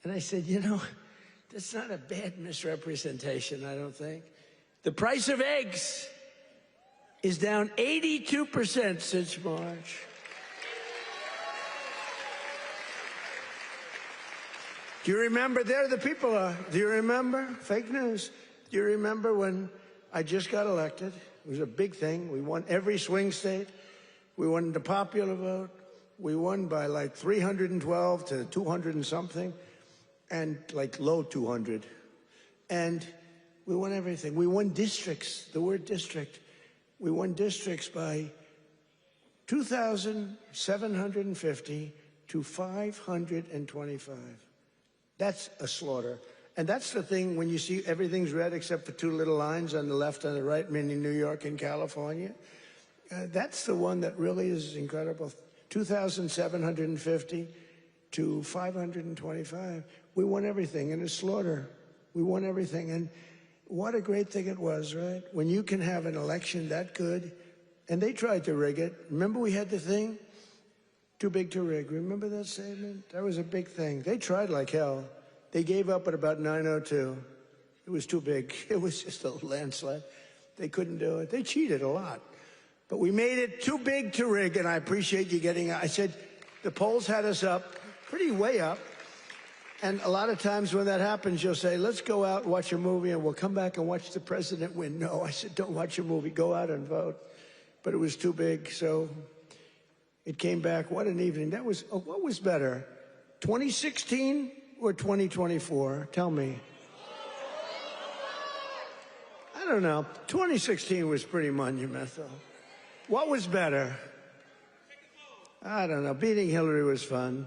And I said, you know, that's not a bad misrepresentation, I don't think. The price of eggs is down 82% since March. Do you remember? There the people are. Do you remember? Fake news. Do you remember when I just got elected? It was a big thing. We won every swing state. We won the popular vote. We won by like 312 to 200 and something, and like low 200. And we won everything. We won districts, the word district. We won districts by 2,750 to 525. That's a slaughter. And that's the thing when you see everything's red except for two little lines on the left and the right, meaning New York and California. That's the one that really is incredible. 2,750 to 525. We won everything in a slaughter. We won everything. And what a great thing it was, right? When you can have an election that good. And they tried to rig it. Remember we had the thing? Too big to rig. Remember that statement? That was a big thing. They tried like hell. They gave up at about 9:02. It was too big. It was just a landslide. They couldn't do it. They cheated a lot. But we made it too big to rig, and I appreciate you getting... I said, the polls had us up, pretty way up. And a lot of times when that happens, you'll say, let's go out and watch a movie and we'll come back and watch the president win. No, I said, don't watch a movie, go out and vote. But it was too big, so it came back. What an evening. That was, what was better, 2016 or 2024? Tell me. I don't know. 2016 was pretty monumental. What was better? I don't know. Beating Hillary was fun.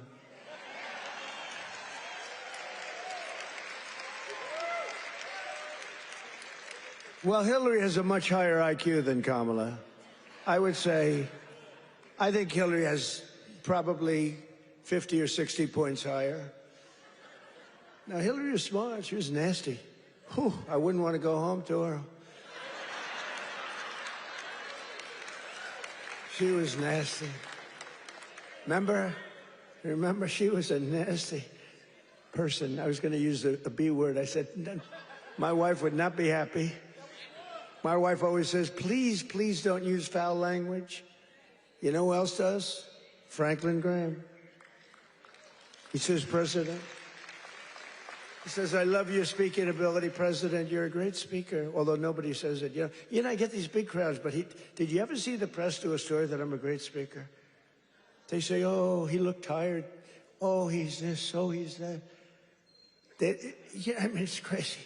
Well, Hillary has a much higher IQ than Kamala. I would say, I think Hillary has probably 50 or 60 points higher. Now, Hillary was smart. She was nasty. Whew, I wouldn't want to go home to her. She was nasty. Remember? Remember, she was a nasty person. I was going to use the B word. I said, my wife would not be happy. My wife always says, please, please don't use foul language. You know who else does? Franklin Graham. He says, President. He says, I love your speaking ability, President. You're a great speaker. Although nobody says it. You know, I get these big crowds, but did you ever see the press do a story that I'm a great speaker? They say, oh, he looked tired. Oh, he's this. Oh, he's that. Yeah, I mean, it's crazy.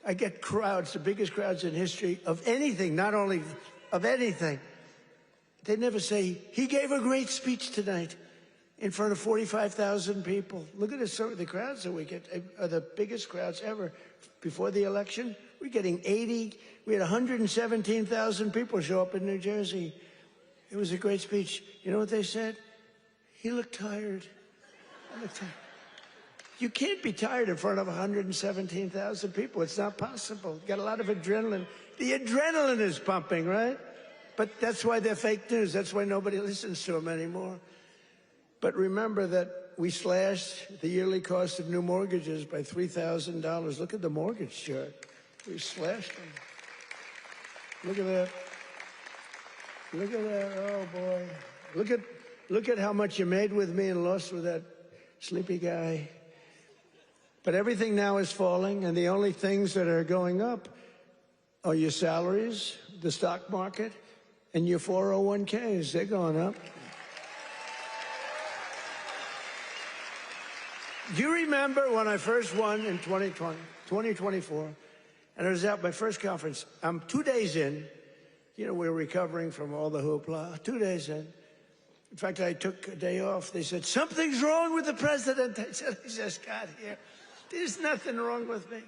I get crowds, the biggest crowds in history of anything, not only of anything. They never say, he gave a great speech tonight in front of 45,000 people. Look at the crowds that we get, are the biggest crowds ever. Before the election, we're getting 80, we had 117,000 people show up in New Jersey. It was a great speech. You know what they said? He looked tired. I looked tired. You can't be tired in front of 117,000 people. It's not possible. You got a lot of adrenaline. The adrenaline is pumping, right? But that's why they're fake news. That's why nobody listens to them anymore. But remember that we slashed the yearly cost of new mortgages by $3,000. Look at the mortgage chart. We slashed them. Look at that. Look at that. Oh, boy. Look at how much you made with me and lost with that sleepy guy. But everything now is falling, and the only things that are going up are your salaries, the stock market, and your 401ks. They're going up. Do you remember when I first won in 2024, and I was at my first conference? I'm 2 days in. You know, we're recovering from all the hoopla. 2 days in. In fact, I took a day off. They said, something's wrong with the president. I said, I just got here. There's nothing wrong with me.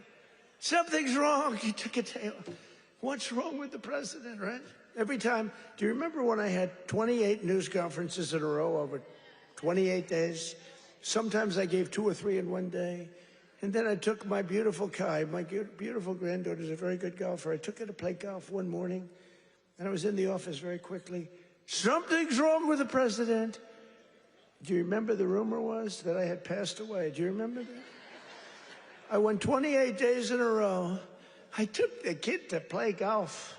Something's wrong. He took a day off. What's wrong with the president, right? Every time. Do you remember when I had 28 news conferences in a row over 28 days? Sometimes I gave 2 or 3 in one day. And then I took my beautiful Kai, my beautiful granddaughter's a very good golfer. I took her to play golf one morning, and I was in the office very quickly. Something's wrong with the president. Do you remember the rumor was that I had passed away? Do you remember that? I won 28 days in a row. I took the kid to play golf.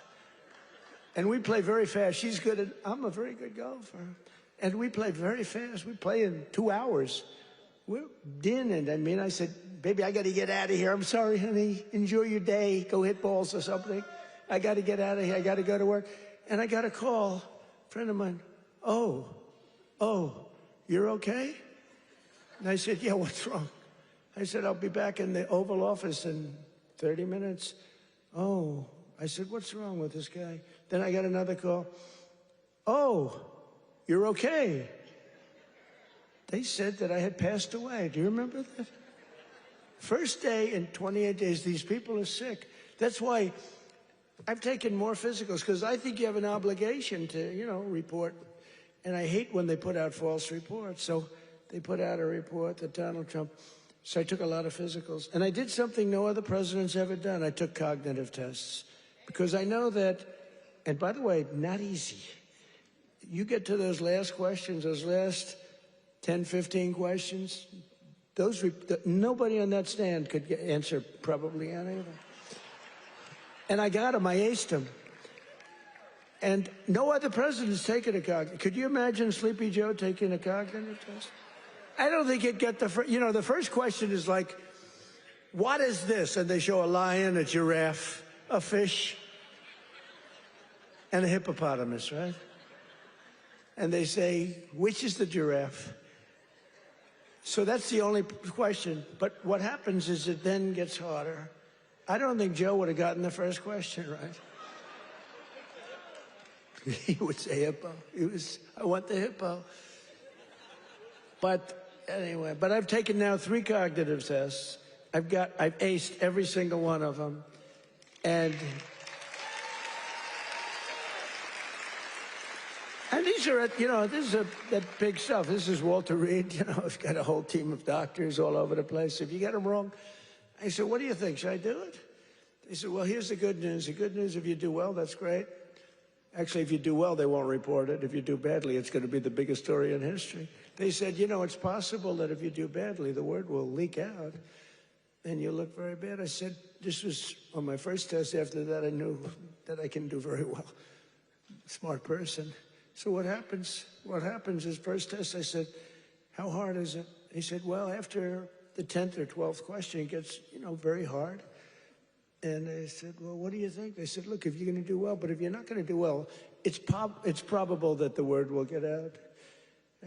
And we play very fast. She's good at, I'm a very good golfer. And we played very fast. We play in 2 hours. We're dinning. I mean, I said, baby, I got to get out of here. I'm sorry, honey. Enjoy your day. Go hit balls or something. I got to get out of here. I got to go to work. And I got a call. A friend of mine. Oh, you're okay? And I said, yeah, what's wrong? I said, I'll be back in the Oval Office in 30 minutes. Oh, I said, what's wrong with this guy? Then I got another call. Oh, you're okay. They said that I had passed away. Do you remember that? First day in 28 days, these people are sick. That's why I've taken more physicals, because I think you have an obligation to, you know, report. And I hate when they put out false reports. So they put out a report that Donald Trump. So I took a lot of physicals. And I did something no other president's ever done. I took cognitive tests. Because I know that, and by the way, not easy. You get to those last questions, those last 10, 15 questions, nobody on that stand could answer probably any of them. And I got them, I aced them. And no other president's taken a cognitive. Could you imagine Sleepy Joe taking a cognitive test? I don't think it get the the first question is like, what is this? And they show a lion, a giraffe, a fish, and a hippopotamus, right? And they say, which is the giraffe? So that's the only question. But what happens is it then gets harder. I don't think Joe would have gotten the first question right. He would say hippo. I want the hippo. But anyway, I've taken now 3 cognitive tests. I've aced every single one of them. And these are, this is that big stuff. This is Walter Reed. I've got a whole team of doctors all over the place. If you get them wrong, I said, what do you think? Should I do it? They said, well, here's the good news. The good news, if you do well, that's great. Actually, if you do well, they won't report it. If you do badly, it's going to be the biggest story in history. They said, it's possible that if you do badly, the word will leak out and you'll look very bad. I said, this was on my first test. After that, I knew that I can do very well. Smart person. So what happens? What happens is first test, I said, how hard is it? He said, well, after the 10th or 12th question, it gets, very hard. And I said, well, what do you think? They said, look, if you're going to do well, but if you're not going to do well, it's probable that the word will get out.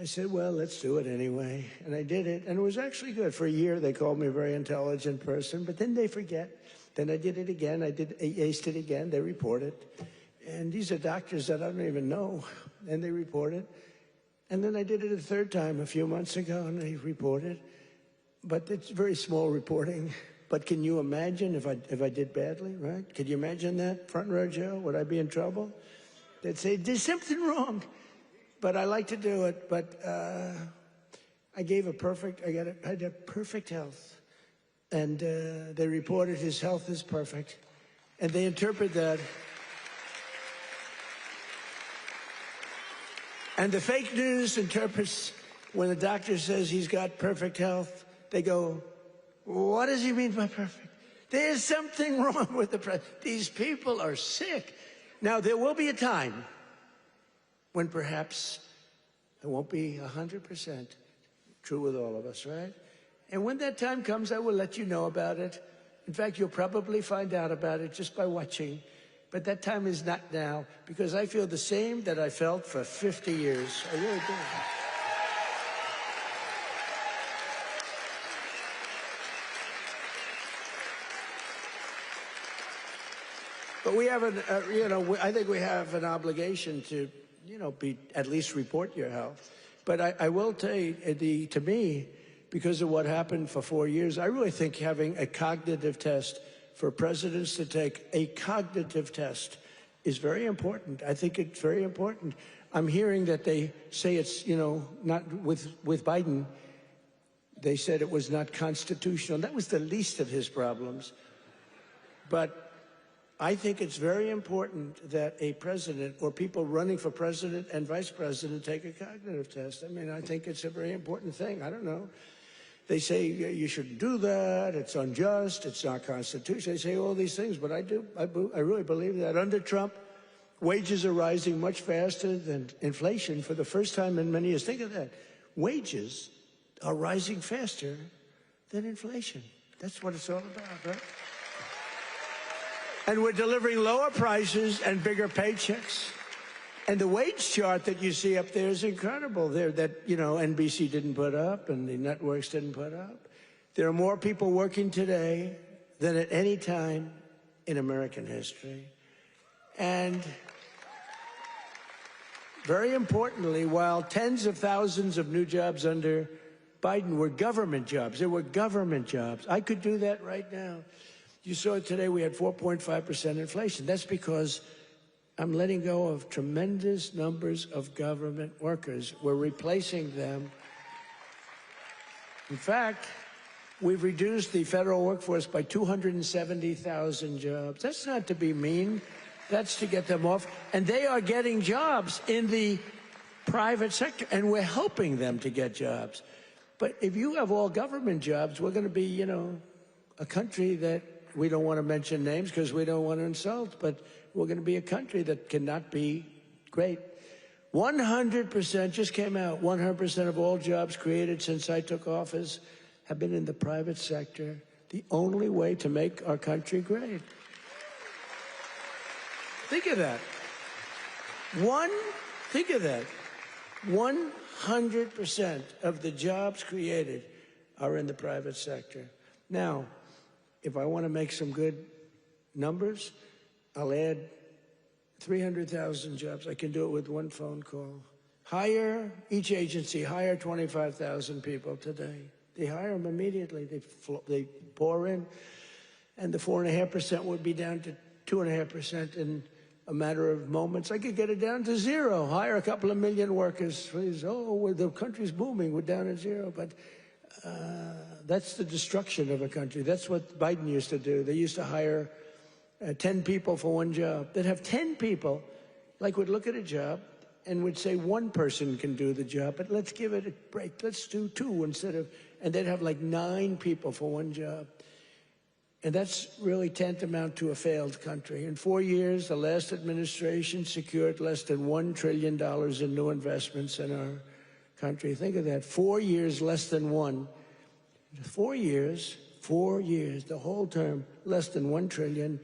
I said, well, let's do it anyway. And I did it. And it was actually good. For a year, they called me a very intelligent person, but then they forget. Then I did it again. I aced it again. They report it. And these are doctors that I don't even know. And they report it. And then I did it a 3rd time a few months ago, and they reported. But it's very small reporting. But can you imagine if I did badly, right? Could you imagine that, front row Joe? Would I be in trouble? They'd say, there's something wrong. But I like to do it. But I had perfect health. And they reported his health is perfect. And they interpret that. And the fake news interprets when the doctor says he's got perfect health, they go, what does he mean by perfect? There's something wrong with the president. These people are sick. Now, there will be a time when perhaps it won't be 100% true with all of us, right? And when that time comes, I will let you know about it. In fact, you'll probably find out about it just by watching. But that time is not now, because I feel the same that I felt for 50 years. I really do. But we have I think we have an obligation to, at least report your health. But I will tell you, to me, because of what happened for 4 years, I really think having a cognitive test for presidents to take a cognitive test is very important. I think it's very important. I'm hearing that they say it's, not with Biden. They said it was not constitutional. That was the least of his problems. But I think it's very important that a president or people running for president and vice president take a cognitive test. I mean, I think it's a very important thing. I don't know. They say you shouldn't do that. It's unjust. It's not constitutional. They say all these things, but I do. I really believe that. Under Trump, wages are rising much faster than inflation for the first time in many years. Think of that. Wages are rising faster than inflation. That's what it's all about, right? And we're delivering lower prices and bigger paychecks. And the wage chart that you see up there is incredible. That NBC didn't put up and the networks didn't put up. There are more people working today than at any time in American history. And very importantly, while tens of thousands of new jobs under Biden were government jobs, there were government jobs. I could do that right now. You saw it today, we had 4.5% inflation. That's because I'm letting go of tremendous numbers of government workers. We're replacing them. In fact, we've reduced the federal workforce by 270,000 jobs. That's not to be mean. That's to get them off. And they are getting jobs in the private sector, and we're helping them to get jobs. But if you have all government jobs, we're going to be, a country that we don't want to mention names because we don't want to insult, but we're going to be a country that cannot be great. 100% just came out. 100% of all jobs created since I took office have been in the private sector. The only way to make our country great. Think of that. Think of that. 100% of the jobs created are in the private sector. Now, if I want to make some good numbers, I'll add 300,000 jobs. I can do it with one phone call. Each agency hire 25,000 people today. They hire them immediately. They pour in, and the 4.5% would be down to 2.5% in a matter of moments. I could get it down to zero. Hire a couple of million workers, please. Oh, well, the country's booming. We're down at zero. But that's the destruction of a country. That's what Biden used to do. They used to hire 10 people for one job. They'd have 10 people, would look at a job and would say one person can do the job, but let's give it a break. Let's do 2 instead of, and they'd have 9 people for one job. And that's really tantamount to a failed country. In 4 years, the last administration secured less than $1 trillion in new investments in our country. Think of that, 4 years, less than one. 4 years, the whole term, less than $1 trillion.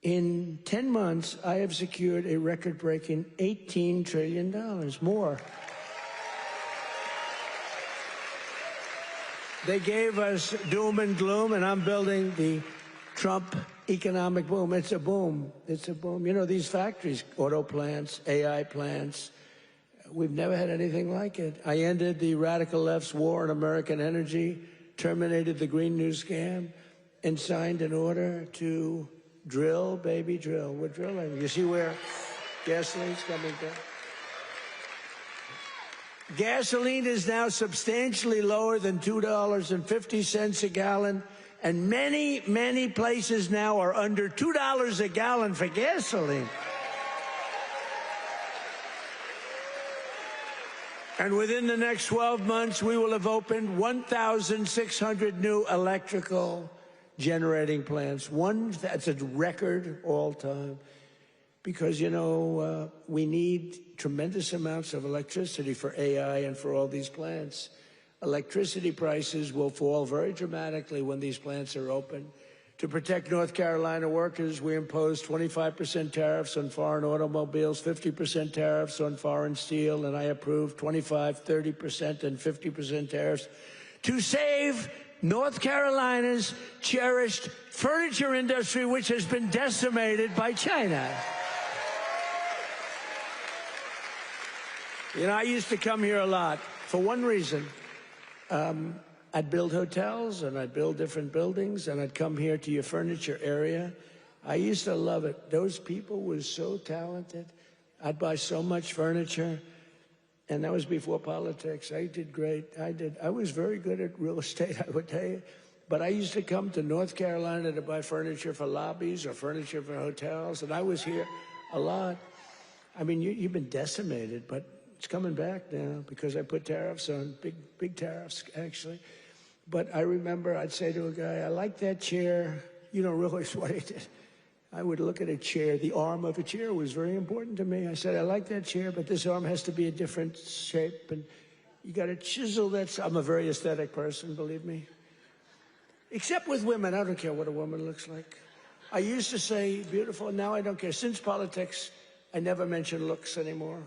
In 10 months, I have secured a record-breaking $18 trillion more. They gave us doom and gloom, and I'm building the Trump economic boom. It's a boom. It's a boom. You know, these factories, auto plants, AI plants, we've never had anything like it. I ended the radical left's war on American energy, terminated the Green New scam, and signed an order to drill, baby, drill. We're drilling. You see where gasoline's coming down? Gasoline is now substantially lower than $2.50 a gallon, and many, many places now are under $2 a gallon for gasoline. And within the next 12 months, we will have opened 1,600 new electrical generating plants. That's a record all time. Because, you know, we need tremendous amounts of electricity for AI and for all these plants. Electricity prices will fall very dramatically when these plants are open. To protect North Carolina workers, we imposed 25% tariffs on foreign automobiles, 50% tariffs on foreign steel, and I approved 25%, 30%, and 50% tariffs to save North Carolina's cherished furniture industry, which has been decimated by China. You know, I used to come here a lot for one reason. I'd build hotels, and I'd build different buildings, and I'd come here to your furniture area. I used to love it. Those people were so talented. I'd buy so much furniture, and that was before politics. I did great. I was very good at real estate, I would tell you. But I used to come to North Carolina to buy furniture for lobbies or furniture for hotels, and I was here a lot. I mean, you've been decimated, but it's coming back now because I put tariffs on, big tariffs, actually. But I remember I'd say to a guy, I like that chair. You don't realize what I did. I would look at a chair. The arm of a chair was very important to me. I said, I like that chair, but this arm has to be a different shape. And you got to chisel that. I'm a very aesthetic person, believe me. Except with women. I don't care what a woman looks like. I used to say beautiful. Now I don't care. Since politics, I never mention looks anymore.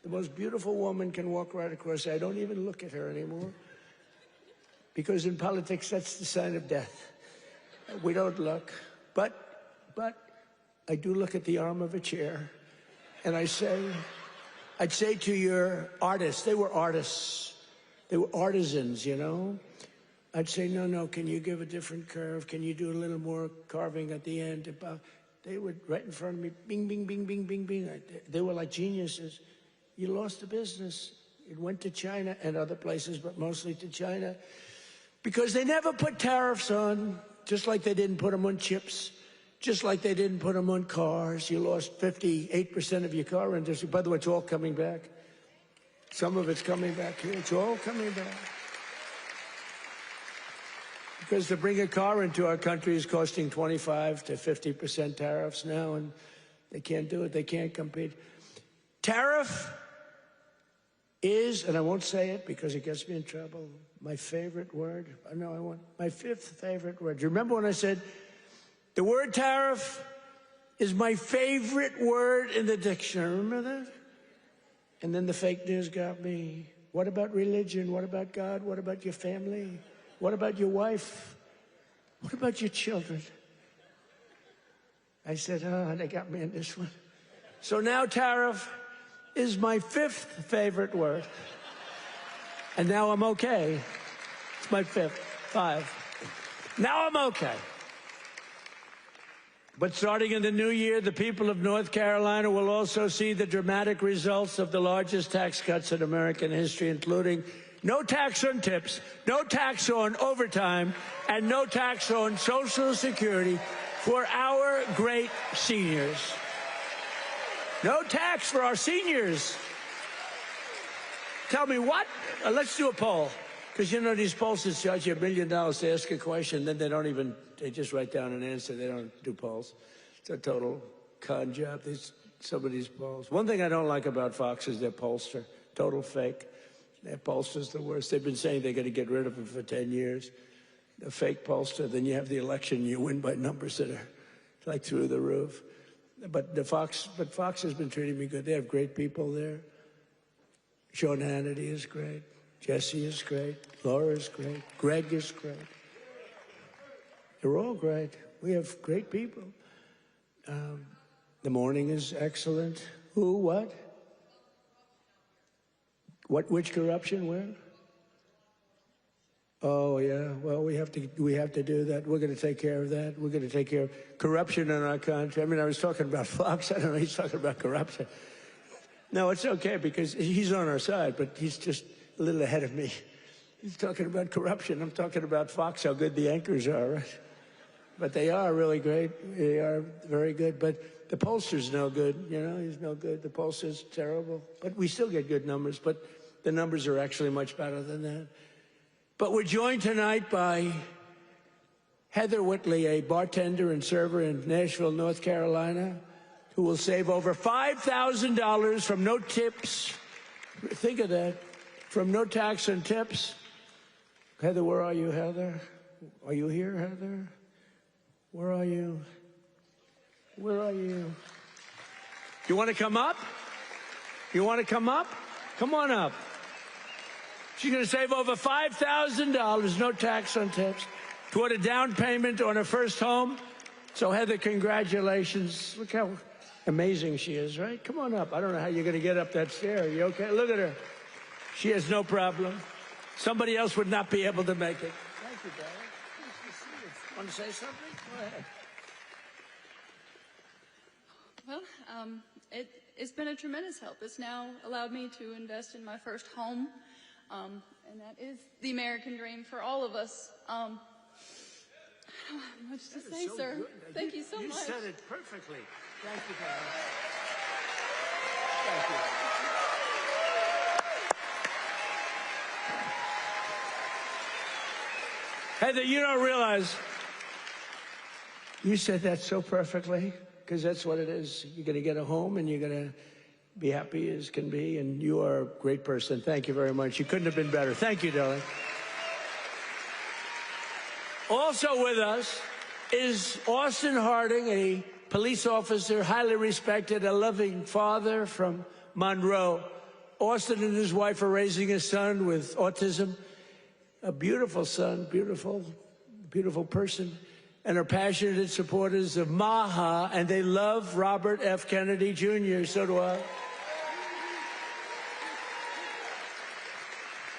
The most beautiful woman can walk right across. I don't even look at her anymore. Because in politics, that's the sign of death. We don't look. But I do look at the arm of a chair. And I'd say to your artists, they were artists. They were artisans, you know. I'd say, no, can you give a different curve? Can you do a little more carving at the end? They would, right in front of me, bing, bing, bing, bing, bing, bing. They were like geniuses. You lost the business. It went to China and other places, but mostly to China. Because they never put tariffs on, just like they didn't put them on chips, just like they didn't put them on cars. You lost 58% of your car industry. By the way, it's all coming back. Some of it's coming back here. It's all coming back. Because to bring a car into our country is costing 25 to 50% tariffs now, and they can't do it. They can't compete. Tariff is, and I won't say it because it gets me in trouble, my favorite word. No, I want my fifth favorite word. Do you remember when I said the word tariff is my favorite word in the dictionary? Remember that? And then the fake news got me. What about religion? What about God? What about your family? What about your wife? What about your children? I said, oh, they got me in this one. So now tariff is my fifth favorite word. And now I'm okay. It's my fifth. 5. Now I'm okay. But starting in the new year, the people of North Carolina will also see the dramatic results of the largest tax cuts in American history, including no tax on tips, no tax on overtime, and no tax on Social Security for our great seniors. No tax for our seniors. Tell me what? Let's do a poll. Because, you know, these pollsters charge you $1 million to ask a question, then they just write down an answer. They don't do polls. It's a total con job, some of these polls. One thing I don't like about Fox is their pollster. Total fake. Their pollster's the worst. They've been saying they're going to get rid of him for 10 years. A fake pollster, then you have the election, you win by numbers that are like through the roof. But Fox has been treating me good. They have great people there. Sean Hannity is great. Jesse is great. Laura is great. Greg is great. They're all great. We have great people. The morning is excellent. Who? What? Which corruption? Where? Oh yeah. Well, we have to do that. We're going to take care of that. We're going to take care of corruption in our country. I mean, I was talking about Fox. I don't know. He's talking about corruption. No, it's okay because he's on our side, but he's just a little ahead of me. He's talking about corruption. I'm talking about Fox, how good the anchors are, right? But they are really great. They are very good. But the pollster's no good. You know, he's no good. The pollster's terrible. But we still get good numbers. But the numbers are actually much better than that. But we're joined tonight by Heather Watley, a bartender and server in Nashville, North Carolina, who will save over $5,000 from no tips. Think of that. From no tax and tips. Heather, where are you, Heather? Are you here, Heather? Where are you? Where are you? You want to come up? You want to come up? Come on up. She's going to save over $5,000, no tax on tips, toward a down payment on her first home. So, Heather, congratulations. Look how amazing she is, right? Come on up. I don't know how you're going to get up that stair. Are you okay? Look at her. She has no problem. Somebody else would not be able to make it. Thank you, darling. Nice to see you. Want to say something? Go ahead. Well, it's been a tremendous help. It's now allowed me to invest in my first home, and that is the American dream for all of us. I don't have much to say, so sir. Good. Thank you so much. You said it perfectly. Thank you, darling. Thank you. Heather, you don't realize you said that so perfectly, because that's what it is. You're going to get a home, and you're going to be happy as can be, and you are a great person. Thank you very much. You couldn't have been better. Thank you, darling. Also with us is Austin Harding, a police officer, highly respected, a loving father from Monroe. Austin and his wife are raising a son with autism. A beautiful son, beautiful person, and are passionate supporters of MAHA, and they love Robert F. Kennedy Jr., so do I.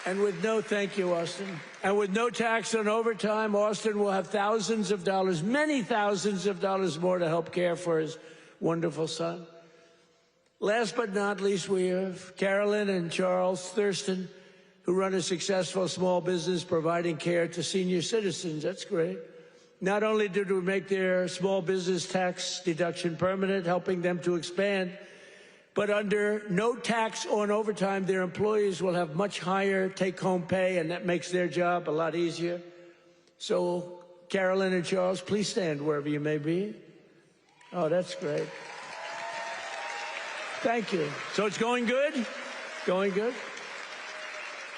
And with no, thank you, Austin, and with no tax on overtime, Austin will have thousands of dollars, many thousands of dollars more to help care for his wonderful son. Last but not least, we have Carolyn and Charles Thurston, who run a successful small business providing care to senior citizens. That's great. Not only did we make their small business tax deduction permanent, helping them to expand, but under no tax on overtime, their employees will have much higher take-home pay, and that makes their job a lot easier. So, Carolyn and Charles, please stand wherever you may be. Oh, that's great. Thank you. So it's going good? Going good?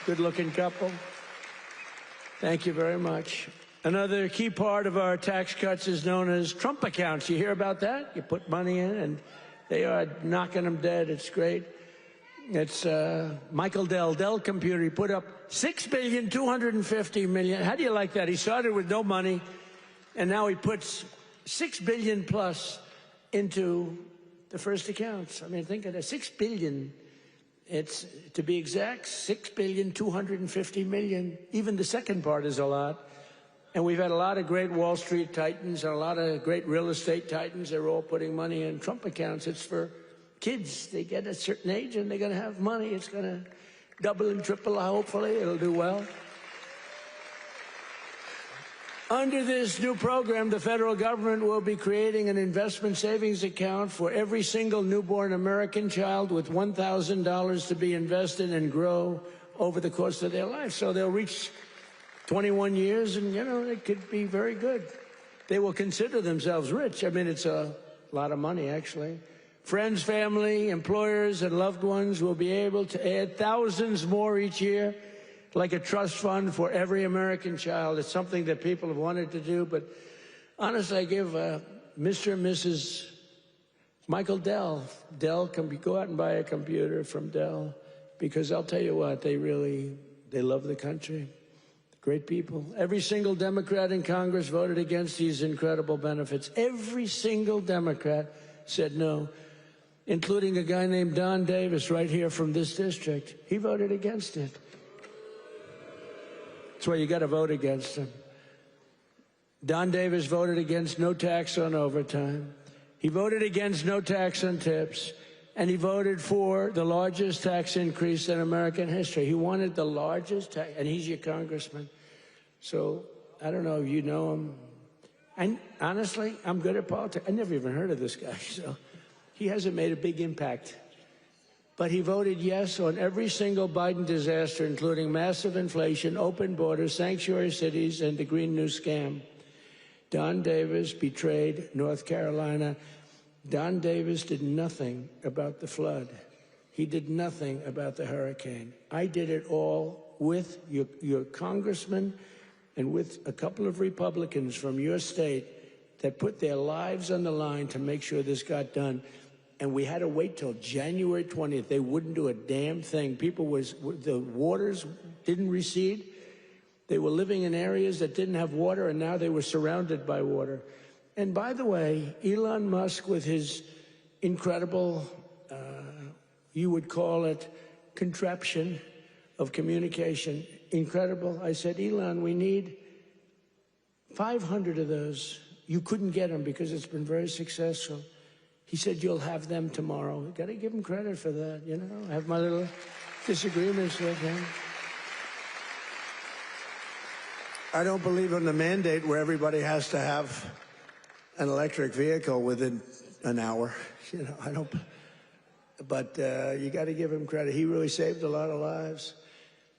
Good-looking couple. Thank you very much. Another key part of our tax cuts is known as Trump accounts. You hear about that? You put money in, and they are knocking them dead. It's great. It's Michael Dell Computer. He put up $6,250,000,000. How do you like that? He started with no money, and now he puts $6 billion plus into the first accounts. I mean, think of that. $6 billion. It's, to be exact, $6,250,000,000. Even the second part is a lot. And we've had a lot of great Wall Street titans and a lot of great real estate titans. They're all putting money in Trump accounts. It's for kids. They get a certain age and they're going to have money. It's going to double and triple. Hopefully, it'll do well. Under this new program, the federal government will be creating an investment savings account for every single newborn American child with $1,000 to be invested and grow over the course of their life. So they'll reach 21 years and, you know, it could be very good. They will consider themselves rich. I mean, it's a lot of money, actually. Friends, family, employers, and loved ones will be able to add thousands more each year, like a trust fund for every American child. It's something that people have wanted to do, but honestly, I give Mr. and Mrs. Michael Dell can go out and buy a computer from Dell, because I'll tell you what, they love the country. Great people. Every single Democrat in Congress voted against these incredible benefits. Every single Democrat said no, including a guy named Don Davis right here from this district. He voted against it. That's why you got to vote against him. Don Davis voted against no tax on overtime. He voted against no tax on tips. And he voted for the largest tax increase in American history. He wanted the largest tax, and he's your congressman. So I don't know if you know him. And honestly, I'm good at politics. I never even heard of this guy, so he hasn't made a big impact. But he voted yes on every single Biden disaster, including massive inflation, open borders, sanctuary cities, and the Green New Scam. Don Davis betrayed North Carolina. Don Davis did nothing about the flood. He did nothing about the hurricane. I did it all with your congressman and with a couple of Republicans from your state that put their lives on the line to make sure this got done. And we had to wait till January 20th. They wouldn't do a damn thing. The waters didn't recede. They were living in areas that didn't have water, and now they were surrounded by water. And by the way, Elon Musk, with his incredible, you would call it contraption of communication, incredible. I said, Elon, we need 500 of those. You couldn't get them because it's been very successful. He said, you'll have them tomorrow. Got to give him credit for that, you know. I have my little disagreements with him. I don't believe in the mandate where everybody has to have an electric vehicle within an hour. You know, I don't. But you got to give him credit. He really saved a lot of lives.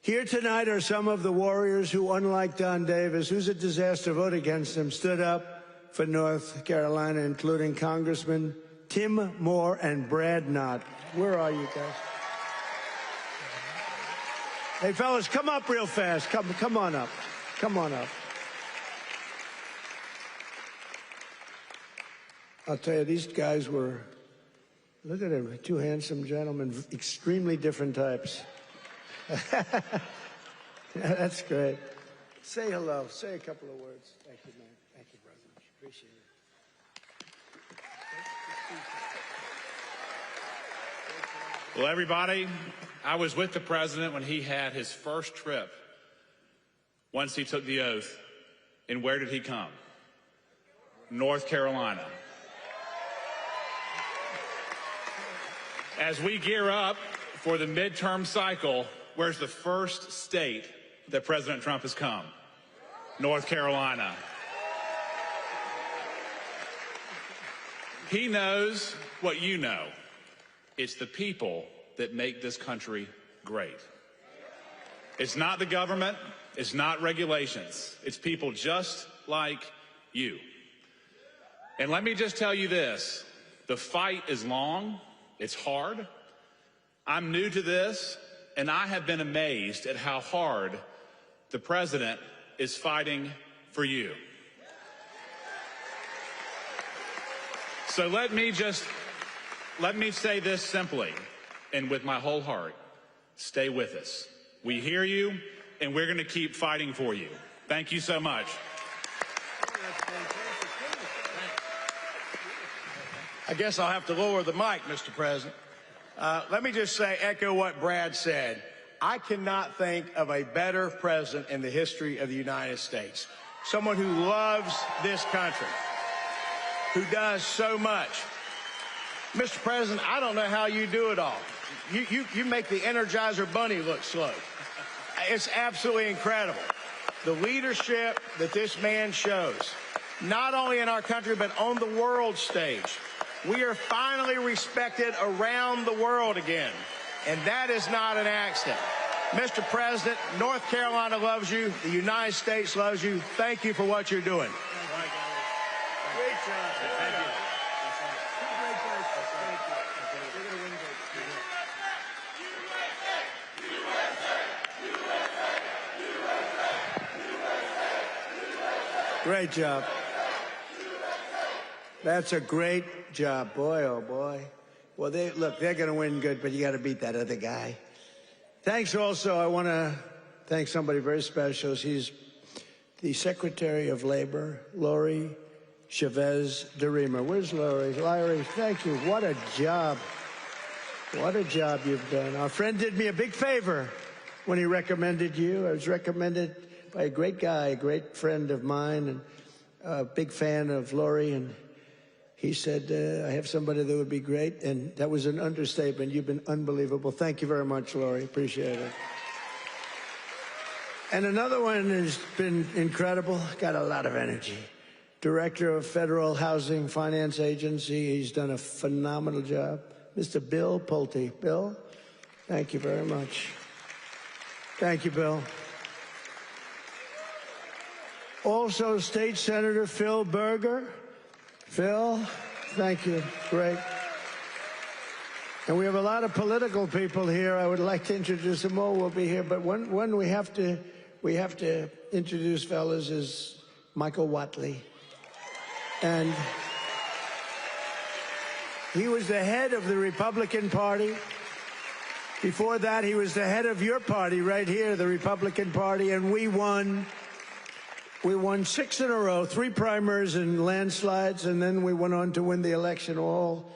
Here tonight are some of the warriors who, unlike Don Davis, who's a disaster, vote against him, stood up for North Carolina, including Congressman Tim Moore and Brad Knott. Where are you guys? Hey, fellas, come up real fast. Come on up. Come on up. I'll tell you, these guys were, look at them, two handsome gentlemen, extremely different types. That's great. Say hello. Say a couple of words. Thank you, man. Thank you very much. Appreciate it. Well, everybody, I was with the president when he had his first trip once he took the oath. And where did he come? North Carolina. As we gear up for the midterm cycle, where's the first state that President Trump has come? North Carolina. He knows what you know. It's the people that make this country great. It's not the government. It's not regulations. It's people just like you. And let me just tell you this. The fight is long. It's hard. I'm new to this, and I have been amazed at how hard the president is fighting for you. So let me say this simply and with my whole heart. Stay with us. We hear you, and we're going to keep fighting for you. Thank you so much. I guess I'll have to lower the mic, Mr. President. Let me just say, echo what Brad said. I cannot think of a better president in the history of the United States. Someone who loves this country, who does so much. Mr. President, I don't know how you do it all. You make the Energizer Bunny look slow. It's absolutely incredible. The leadership that this man shows, not only in our country, but on the world stage. We are finally respected around the world again, and that is not an accident. Mr. President, North Carolina loves you. The United States loves you. Thank you for what you're doing. Great job. Thank you. Great job. That's a great job. Boy, oh boy. Well, they're going to win good, but you got to beat that other guy. Thanks also. I want to thank somebody very special. She's the Secretary of Labor, Lori Chavez DeRemer. Where's Lori? Larry, thank you. What a job. What a job you've done. Our friend did me a big favor when he recommended you. I was recommended by a great guy, a great friend of mine, and a big fan of Lori, and he said, I have somebody that would be great, and that was an understatement. You've been unbelievable. Thank you very much, Lori. Appreciate it. And another one has been incredible, got a lot of energy. Director of Federal Housing Finance Agency. He's done a phenomenal job. Mr. Bill Pulte. Bill, thank you very much. Thank you, Bill. Also, State Senator Phil Berger. Phil, thank you. Great. And we have a lot of political people here. I would like to introduce them all. Will be here, but one we have to introduce, fellas, is Michael Watley. And he was the head of the Republican Party. Before that, he was the head of your party right here, the Republican Party, and we won. We won 6 in a row, 3 primaries and landslides, and then we went on to win the election all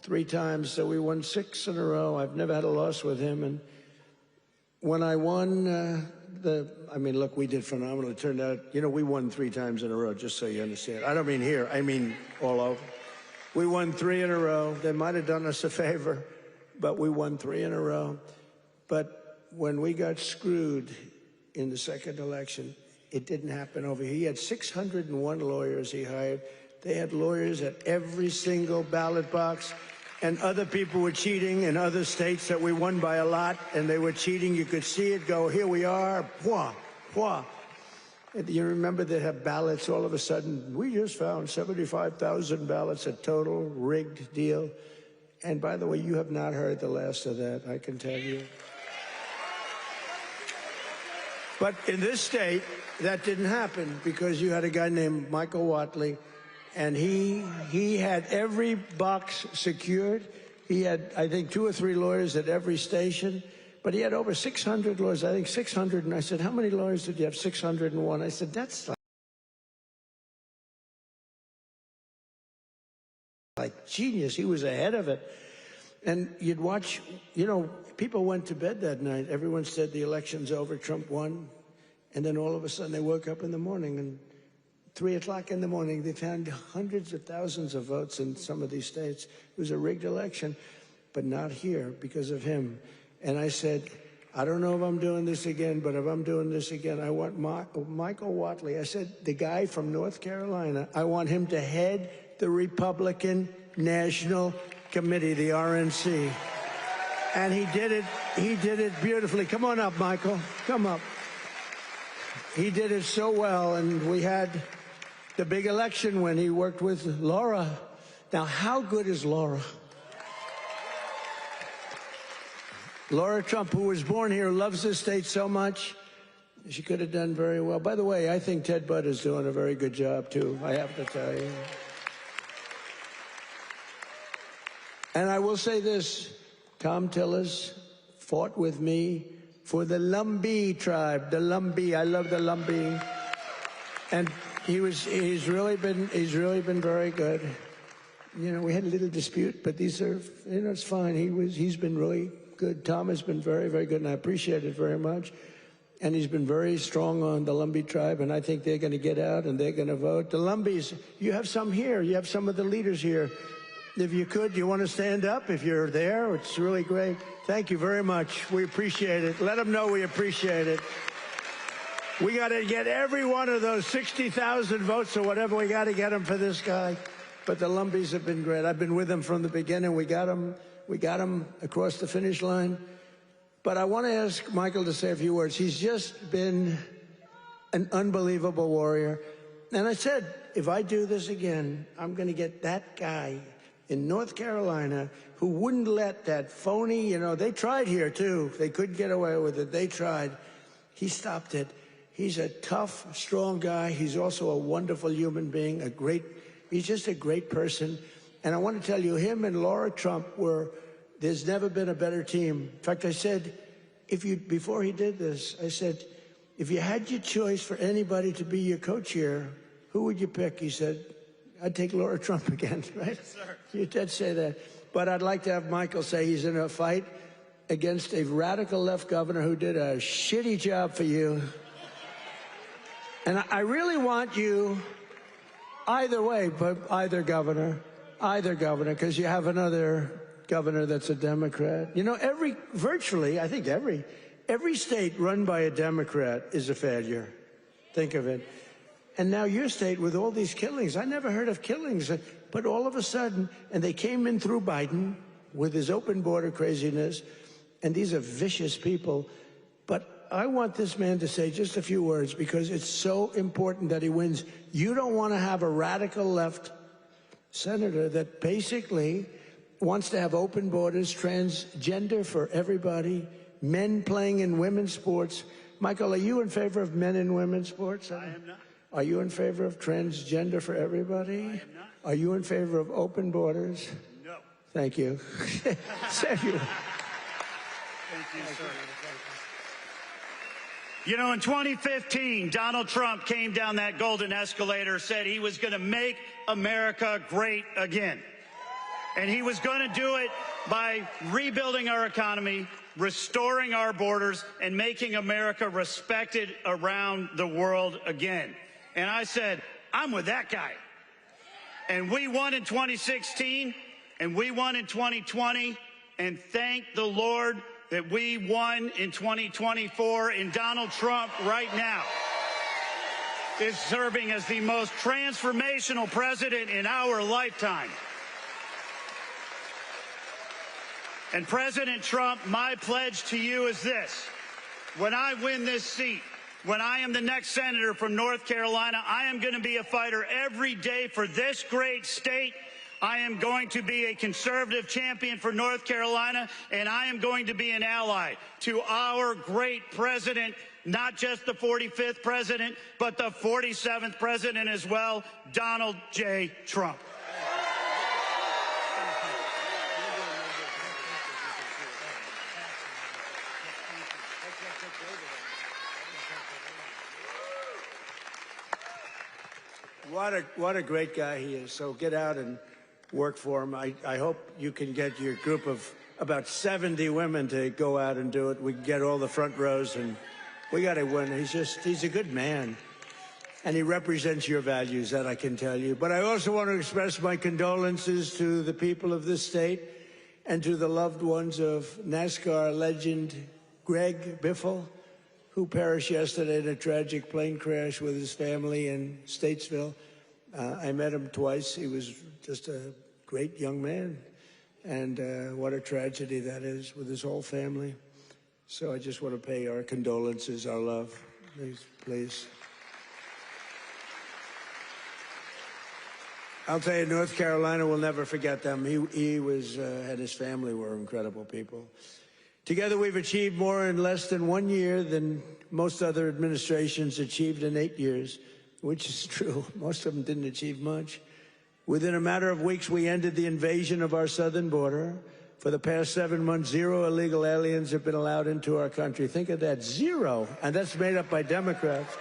3 times. So we won 6 in a row. I've never had a loss with him. And when I won look, we did phenomenal. It turned out, we won 3 times in a row, just so you understand. I don't mean here. I mean all over. We won 3 in a row. They might have done us a favor, but we won 3 in a row. But when we got screwed in the second election, it didn't happen over here. He had 601 lawyers he hired. They had lawyers at every single ballot box, and other people were cheating in other states that we won by a lot, and they were cheating. You could see it go, here we are, wah, wah. And you remember they have ballots all of a sudden. We just found 75,000 ballots, a total rigged deal. And by the way, you have not heard the last of that, I can tell you. But in this state, that didn't happen because you had a guy named Michael Watley, and he had every box secured. He had, I think, 2 or 3 lawyers at every station, but he had over 600 lawyers, I think 600. And I said, how many lawyers did you have? 601. I said, that's like genius. He was ahead of it. And you'd watch, people went to bed that night. Everyone said the election's over, Trump won. And then all of a sudden they woke up in the morning, and 3 o'clock in the morning, they found hundreds of thousands of votes in some of these states. It was a rigged election, but not here because of him. And I said, I don't know if I'm doing this again, but if I'm doing this again, I want Michael Watley. I said, the guy from North Carolina, I want him to head the Republican National Committee, the RNC. And he did it beautifully. Come on up, Michael, come up. He did it so well, and we had the big election when he worked with Laura. Now, how good is Laura? Laura Trump, who was born here, loves this state so much. She could have done very well. By the way, I think Ted Budd is doing a very good job, too, I have to tell you. And I will say this, Tom Tillis fought with me for the Lumbee tribe, the Lumbee. I love the Lumbee. And he's really been very good. You know, we had a little dispute, but these are, you know, it's fine. He's been really good. Tom has been very, very good, and I appreciate it very much. And he's been very strong on the Lumbee tribe, and I think they're going to get out and they're going to vote. The Lumbees, you have some here. You have some of the leaders here. If you could, you want to stand up if you're there? It's really great. Thank you very much. We appreciate it. Let them know we appreciate it. We got to get every one of those 60,000 votes or whatever. We got to get them for this guy. But the Lumbees have been great. I've been with them from the beginning. We got them across the finish line. But I want to ask Michael to say a few words. He's just been an unbelievable warrior. And I said, if I do this again, I'm going to get that guy in North Carolina who wouldn't let that phony, you know, they tried here too. They couldn't get away with it. They tried. He stopped it. He's a tough, strong guy. He's also a wonderful human being, he's just a great person. And I want to tell you, him and Laura Trump there's never been a better team. In fact, I said, before he did this, I said, if you had your choice for anybody to be your co-chair, who would you pick? He said, I'd take Laura Trump again, right? Yes, sir. You did say that. But I'd like to have Michael say he's in a fight against a radical left governor who did a shitty job for you. And I really want you, either way, but either governor, because you have another governor that's a Democrat. You know, virtually, I think every state run by a Democrat is a failure. Think of it. And now your state with all these killings, I never heard of killings, but all of a sudden, and they came in through Biden with his open border craziness, and these are vicious people. But I want this man to say just a few words because it's so important that he wins. You don't want to have a radical left senator that basically wants to have open borders, transgender for everybody, men playing in women's sports. Michael, are you in favor of men in women's sports? I am not. Are you in favor of transgender for everybody? I am not. Are you in favor of open borders? No. Thank you. Thank you. Thank you, sir. You know, in 2015, Donald Trump came down that golden escalator, said he was going to make America great again. And he was going to do it by rebuilding our economy, restoring our borders, and making America respected around the world again. And I said, I'm with that guy. And we won in 2016, and we won in 2020, and thank the Lord that we won in 2024, and Donald Trump right now is serving as the most transformational president in our lifetime. And President Trump, my pledge to you is this. When I win this seat, when I am the next senator from North Carolina, I am going to be a fighter every day for this great state. I am going to be a conservative champion for North Carolina, and I am going to be an ally to our great president, not just the 45th president, but the 47th president as well, Donald J. Trump. What a great guy he is. So get out and work for him. I hope you can get your group of about 70 women to go out and do it. We can get all the front rows, and we got to win. He's a good man, and he represents your values, that I can tell you. But I also want to express my condolences to the people of this state and to the loved ones of NASCAR legend Greg Biffle, who perished yesterday in a tragic plane crash with his family in Statesville. I met him twice. He was just a great young man. And what a tragedy that is with his whole family. So I just want to pay our condolences, our love. Please. I'll tell you, North Carolina will never forget them. He was, and his family were incredible people. Together, we've achieved more in less than 1 year than most other administrations achieved in 8 years, which is true. Most of them didn't achieve much. Within a matter of weeks, we ended the invasion of our southern border. For the past 7 months, 0 illegal aliens have been allowed into our country. Think of that, 0. And that's made up by Democrats.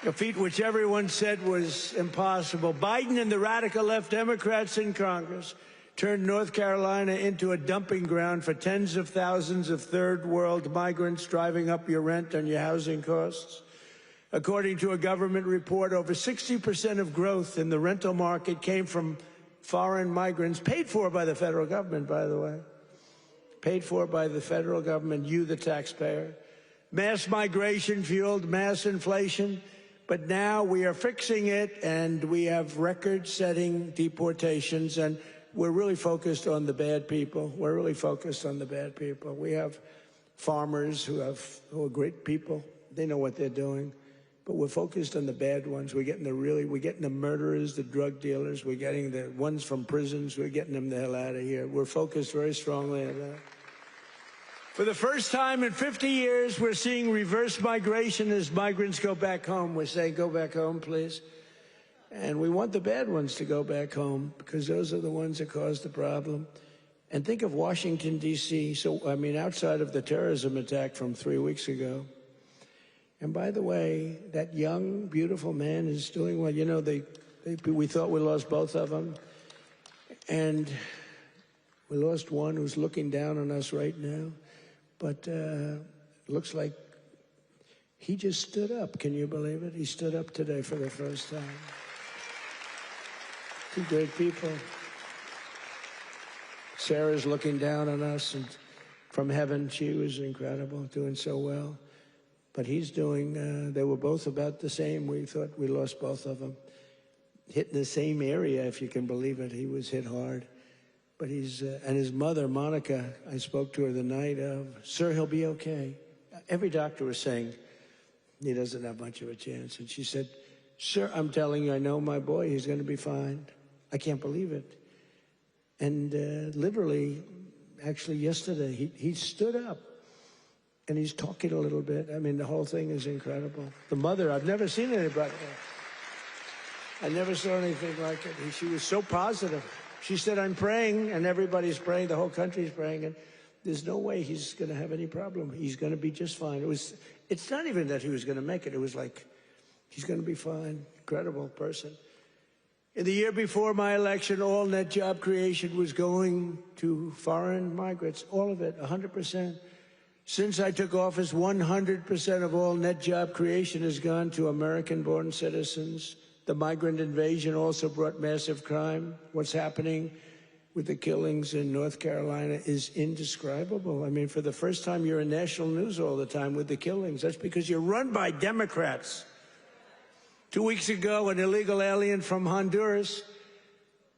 A feat which everyone said was impossible. Biden and the radical left Democrats in Congress turned North Carolina into a dumping ground for tens of thousands of third-world migrants, driving up your rent and your housing costs. According to a government report, over 60% of growth in the rental market came from foreign migrants, paid for by the federal government, by the way. Paid for by the federal government, you, the taxpayer. Mass migration fueled mass inflation, but now we are fixing it, and we have record-setting deportations, and we're really focused on the bad people. We're really focused on the bad people. We have farmers who are great people. They know what they're doing. But we're focused on the bad ones. We're getting the murderers, the drug dealers. We're getting the ones from prisons. We're getting them the hell out of here. We're focused very strongly on that. For the first time in 50 years, we're seeing reverse migration as migrants go back home. We're saying, go back home, please. And we want the bad ones to go back home, because those are the ones that caused the problem. And think of Washington, D.C. So, I mean, outside of the terrorism attack from 3 weeks ago. And by the way, that young, beautiful man is doing well. You know, we thought we lost both of them. And we lost one who's looking down on us right now. But it looks like he just stood up. Can you believe it? He stood up today for the first time. Two great people. Sarah's looking down on us, and from heaven, she was incredible, doing so well. But he's doing, they were both about the same. We thought we lost both of them. Hit in the same area, if you can believe it. He was hit hard. But he's, and his mother, Monica, I spoke to her the night of, sir, he'll be okay. Every doctor was saying, he doesn't have much of a chance. And she said, sir, I'm telling you, I know my boy, he's going to be fine. I can't believe it. And literally, actually yesterday, he stood up. And he's talking a little bit. I mean, the whole thing is incredible. The mother, I've never seen anybody. I never saw anything like it. She was so positive. She said, I'm praying, and everybody's praying. The whole country's praying, and there's no way he's going to have any problem. He's going to be just fine. It's not even that he was going to make it. It was like, he's going to be fine. Incredible person. In the year before my election, all net job creation was going to foreign migrants. All of it, 100%. Since I took office, 100% of all net job creation has gone to American-born citizens. The migrant invasion also brought massive crime. What's happening with the killings in North Carolina is indescribable. I mean, for the first time, you're in national news all the time with the killings. That's because you're run by Democrats. 2 weeks ago, an illegal alien from Honduras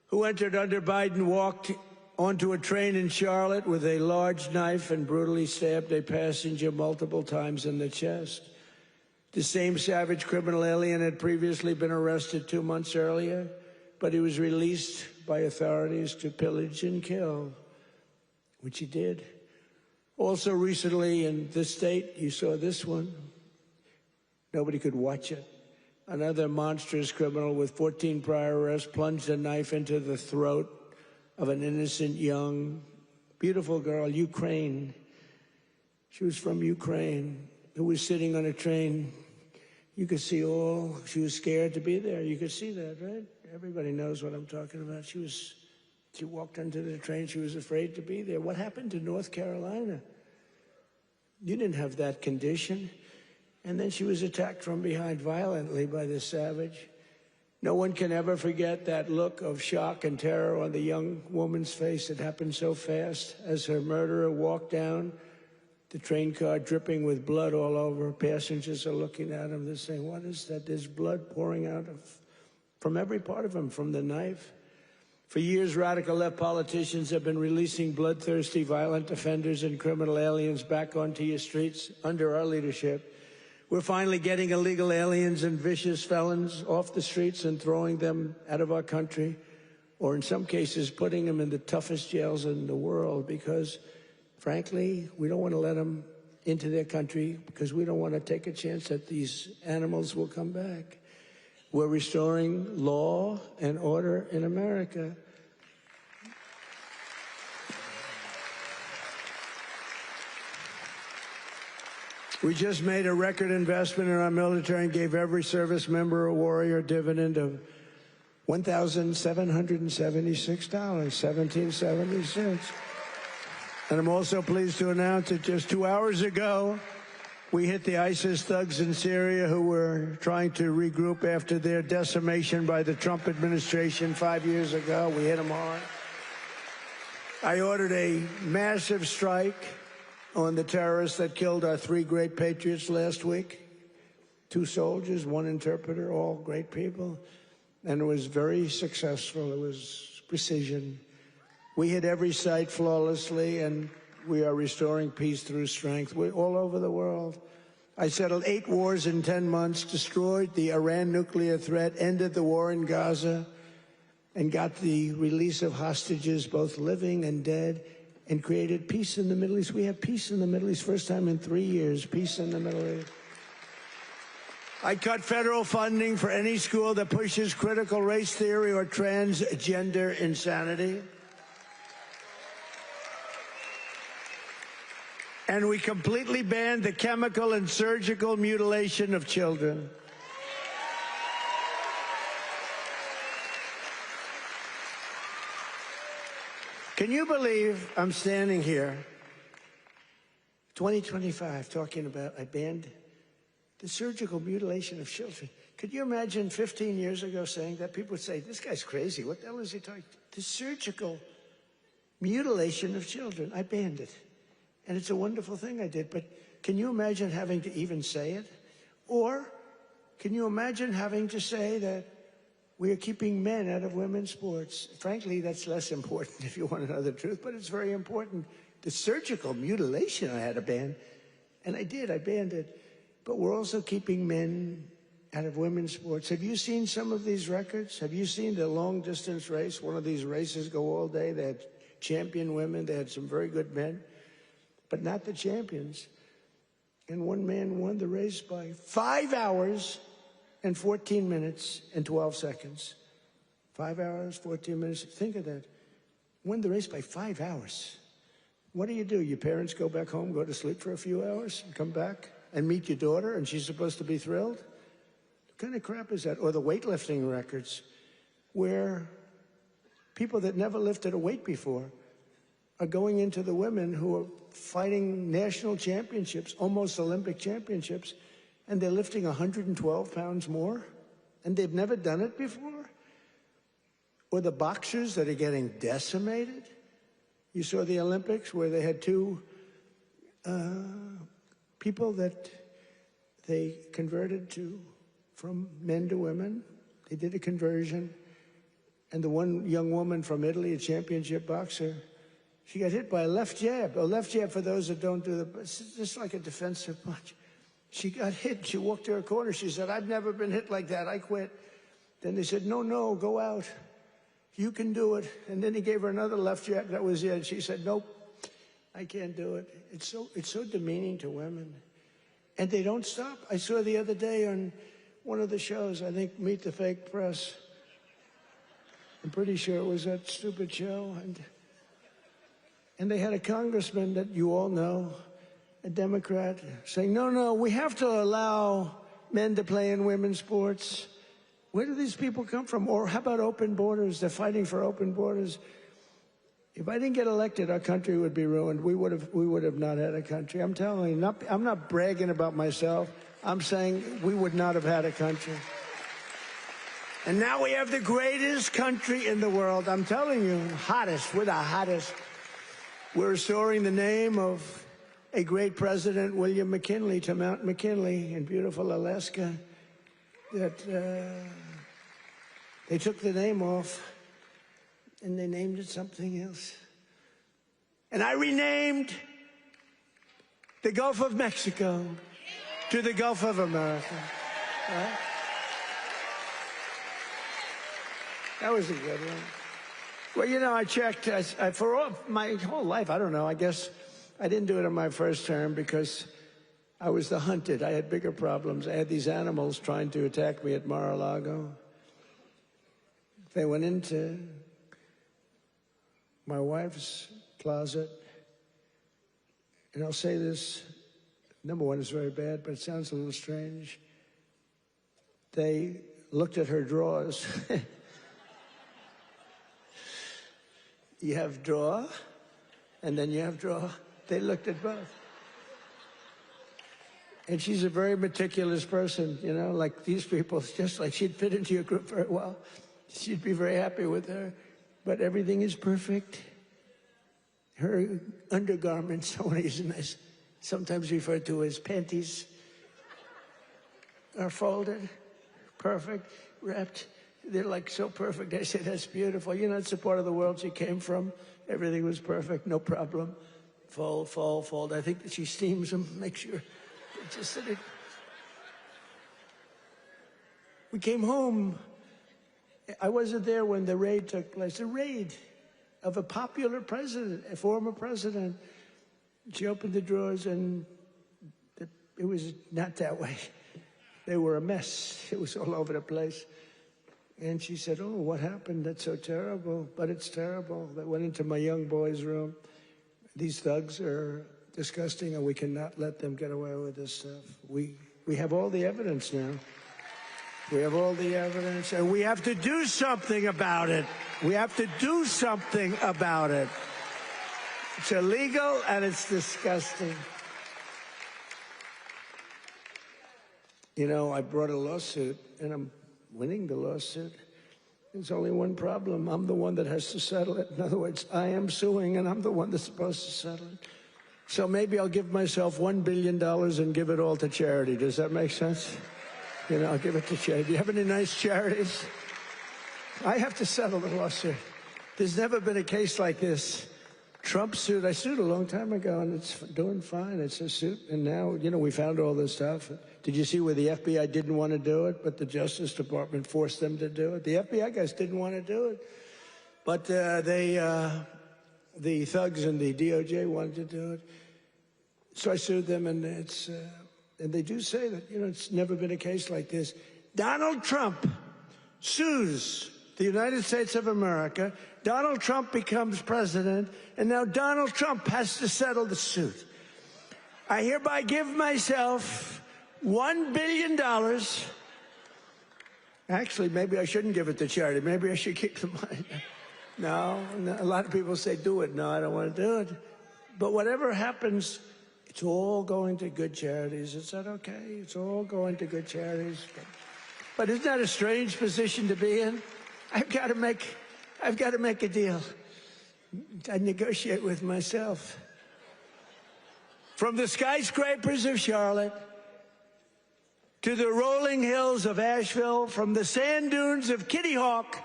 who entered under Biden walked onto a train in Charlotte with a large knife and brutally stabbed a passenger multiple times in the chest. The same savage criminal alien had previously been arrested 2 months earlier, but he was released by authorities to pillage and kill, which he did. Also recently in this state, you saw this one. Nobody could watch it. Another monstrous criminal with 14 prior arrests plunged a knife into the throat of an innocent, young, beautiful girl, Ukraine. She was from Ukraine, who was sitting on a train. You could see she was scared to be there. You could see that, right? Everybody knows what I'm talking about. She walked onto the train. She was afraid to be there. What happened to North Carolina? You didn't have that condition. And then she was attacked from behind violently by this savage. No one can ever forget that look of shock and terror on the young woman's face. It happened so fast as her murderer walked down the train car, dripping with blood all over. Passengers are looking at him. They're saying, what is that? There's blood pouring out from every part of him, from the knife. For years, radical left politicians have been releasing bloodthirsty, violent offenders and criminal aliens back onto your streets under our leadership. We're finally getting illegal aliens and vicious felons off the streets and throwing them out of our country, or in some cases, putting them in the toughest jails in the world, because Frankly, we don't want to let them into their country because we don't want to take a chance that these animals will come back. We're restoring law and order in America. We just made a record investment in our military and gave every service member a warrior dividend of $1,776.17. And I'm also pleased to announce that just 2 hours ago, we hit the ISIS thugs in Syria who were trying to regroup after their decimation by the Trump administration 5 years ago. We hit them hard. I ordered a massive strike on the terrorists that killed our 3 great patriots last week. 2 soldiers, 1 interpreter, all great people. And it was very successful. It was precision. We hit every site flawlessly, and we are restoring peace through strength. We're all over the world. I settled 8 wars in 10 months, destroyed the Iran nuclear threat, ended the war in Gaza, and got the release of hostages, both living and dead, and created peace in the Middle East. We have peace in the Middle East, first time in 3 years, peace in the Middle East. I cut federal funding for any school that pushes critical race theory or transgender insanity. And we completely banned the chemical and surgical mutilation of children. Can you believe I'm standing here, 2025, talking about I banned the surgical mutilation of children? Could you imagine 15 years ago saying that? People would say, this guy's crazy. What the hell is he talking about? The surgical mutilation of children. I banned it. And it's a wonderful thing I did. But can you imagine having to even say it? Or can you imagine having to say that we are keeping men out of women's sports? Frankly, that's less important if you want to know the truth, but it's very important. The surgical mutilation I had to ban, and I did, I banned it. But we're also keeping men out of women's sports. Have you seen some of these records? Have you seen the long-distance race? One of these races go all day. They had champion women. They had some very good men, but not the champions. And one man won the race by 5 hours and 14 minutes and 12 seconds. 5 hours, 14 minutes. Think of that. Won the race by 5 hours. What do? Your parents go back home, go to sleep for a few hours, and come back and meet your daughter, and she's supposed to be thrilled? What kind of crap is that? Or the weightlifting records, where people that never lifted a weight before are going into the women who are fighting national championships, almost Olympic championships, and they're lifting 112 pounds more, and they've never done it before. Or the boxers that are getting decimated. You saw the Olympics where they had 2 people that they converted from men to women. They did a conversion. And the one young woman from Italy, a championship boxer, she got hit by a left jab. A left jab, for those that don't do it's just like a defensive punch. She got hit. She walked to her corner. She said, I've never been hit like that. I quit. Then they said, no, go out. You can do it. And then he gave her another left jab. That was it. She said, nope, I can't do it. It's so demeaning to women. And they don't stop. I saw the other day on one of the shows, I think Meet the Fake Press. I'm pretty sure it was that stupid show. And they had a congressman that you all know, a Democrat, saying, no, we have to allow men to play in women's sports. Where do these people come from? Or how about open borders? They're fighting for open borders. If I didn't get elected, our country would be ruined. We would have not had a country. I'm telling you, I'm not bragging about myself. I'm saying we would not have had a country. And now we have the greatest country in the world. I'm telling you, hottest. We're the hottest. We're restoring the name of a great president, William McKinley, to Mount McKinley in beautiful Alaska. That they took the name off and they named it something else. And I renamed the Gulf of Mexico to the Gulf of America. Right? That was a good one. Well, I checked for my whole life. I don't know. I guess I didn't do it in my first term because I was the hunted. I had bigger problems. I had these animals trying to attack me at Mar-a-Lago. They went into my wife's closet, and I'll say this, number one, it's very bad, but it sounds a little strange. They looked at her drawers. You have drawer, and then you have drawer. They looked at both. And she's a very meticulous person, you know, like these people, just like she'd fit into your group very well. She'd be very happy with her, but everything is perfect. Her undergarments, I want to use a nice, sometimes referred to as panties, are folded, perfect, wrapped. They're like so perfect. I say, that's beautiful. You know, it's the part of the world she came from. Everything was perfect, no problem. Fold, fold, fold. I think that she steams them, make sure. Just that we came home. I wasn't there when the raid took place. A raid of a popular president, a former president. She opened the drawers and it was not that way. They were a mess. It was all over the place. And she said, oh, what happened? That's so terrible. But it's terrible. They went into my young boy's room. These thugs are disgusting, and we cannot let them get away with this stuff. We have all the evidence now. We have all the evidence, and we have to do something about it. We have to do something about it. It's illegal, and it's disgusting. You know, I brought a lawsuit, and I'm winning the lawsuit. There's only one problem. I'm the one that has to settle it. In other words, I am suing, and I'm the one that's supposed to settle it. So maybe I'll give myself $1 billion and give it all to charity. Does that make sense? You know, I'll give it to charity. Do you have any nice charities? I have to settle the lawsuit. There's never been a case like this. Trump suit, I sued a long time ago, and it's doing fine. It's a suit, and now, you know, we found all this stuff. Did you see where the FBI didn't want to do it, but the Justice Department forced them to do it? The FBI guys didn't want to do it, but the thugs and the DOJ wanted to do it. So I sued them, and and they do say that, you know, it's never been a case like this. Donald Trump sues the United States of America. Donald Trump becomes president, and now Donald Trump has to settle the suit. I hereby give myself $1 billion. Actually, maybe I shouldn't give it to charity. Maybe I should keep the money. No, a lot of people say, do it. No, I don't want to do it. But whatever happens, it's all going to good charities. Is that okay? It's all going to good charities. But isn't that a strange position to be in? I've got to make a deal. I negotiate with myself. From the skyscrapers of Charlotte to the rolling hills of Asheville, from the sand dunes of Kitty Hawk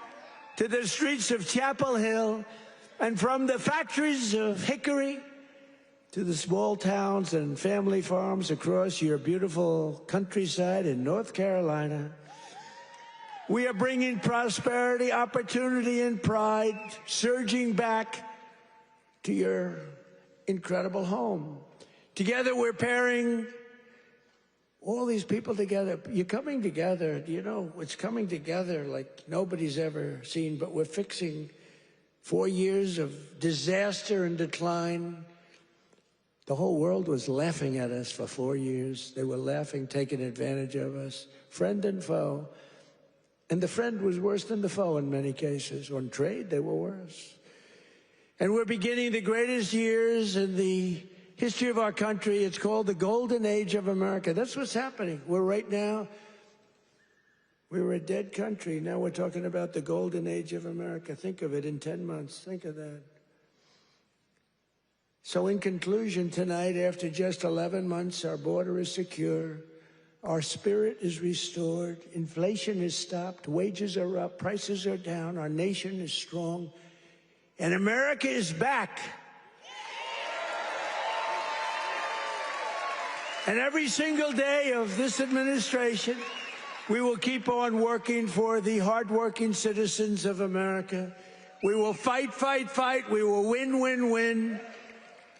to the streets of Chapel Hill, and from the factories of Hickory to the small towns and family farms across your beautiful countryside in North Carolina, we are bringing prosperity, opportunity, and pride surging back to your incredible home. Together, we're pairing all these people together. You're coming together. You know, it's coming together like nobody's ever seen, but we're fixing 4 years of disaster and decline. The whole world was laughing at us for 4 years. They were laughing, taking advantage of us, friend and foe. And the friend was worse than the foe in many cases. On trade, they were worse. And we're beginning the greatest years in the history of our country. It's called the Golden Age of America. That's what's happening. We were a dead country. Now we're talking about the Golden Age of America. Think of it in 10 months. Think of that. So in conclusion, tonight, after just 11 months, our border is secure. Our spirit is restored. Inflation is stopped. Wages are up. Prices are down. Our nation is strong. And America is back. And every single day of this administration, we will keep on working for the hardworking citizens of America. We will fight, fight, fight. We will win, win, win.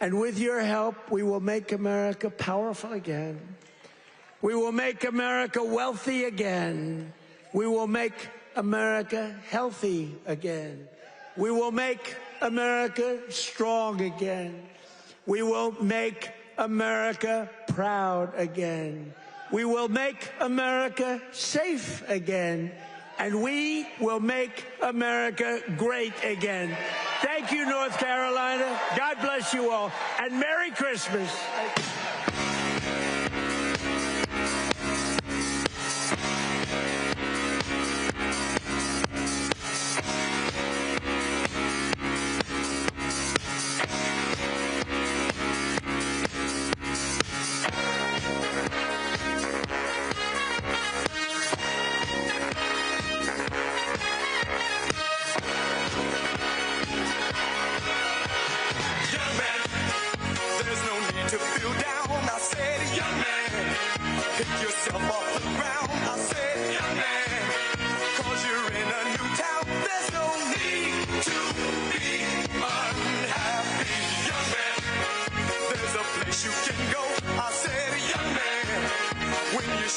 And with your help, we will make America powerful again. We will make America wealthy again. We will make America healthy again. We will make America strong again. We will make America proud again. We will make America safe again. And we will make America great again. Thank you, North Carolina. God bless you all. And Merry Christmas.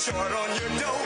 Short on your dough.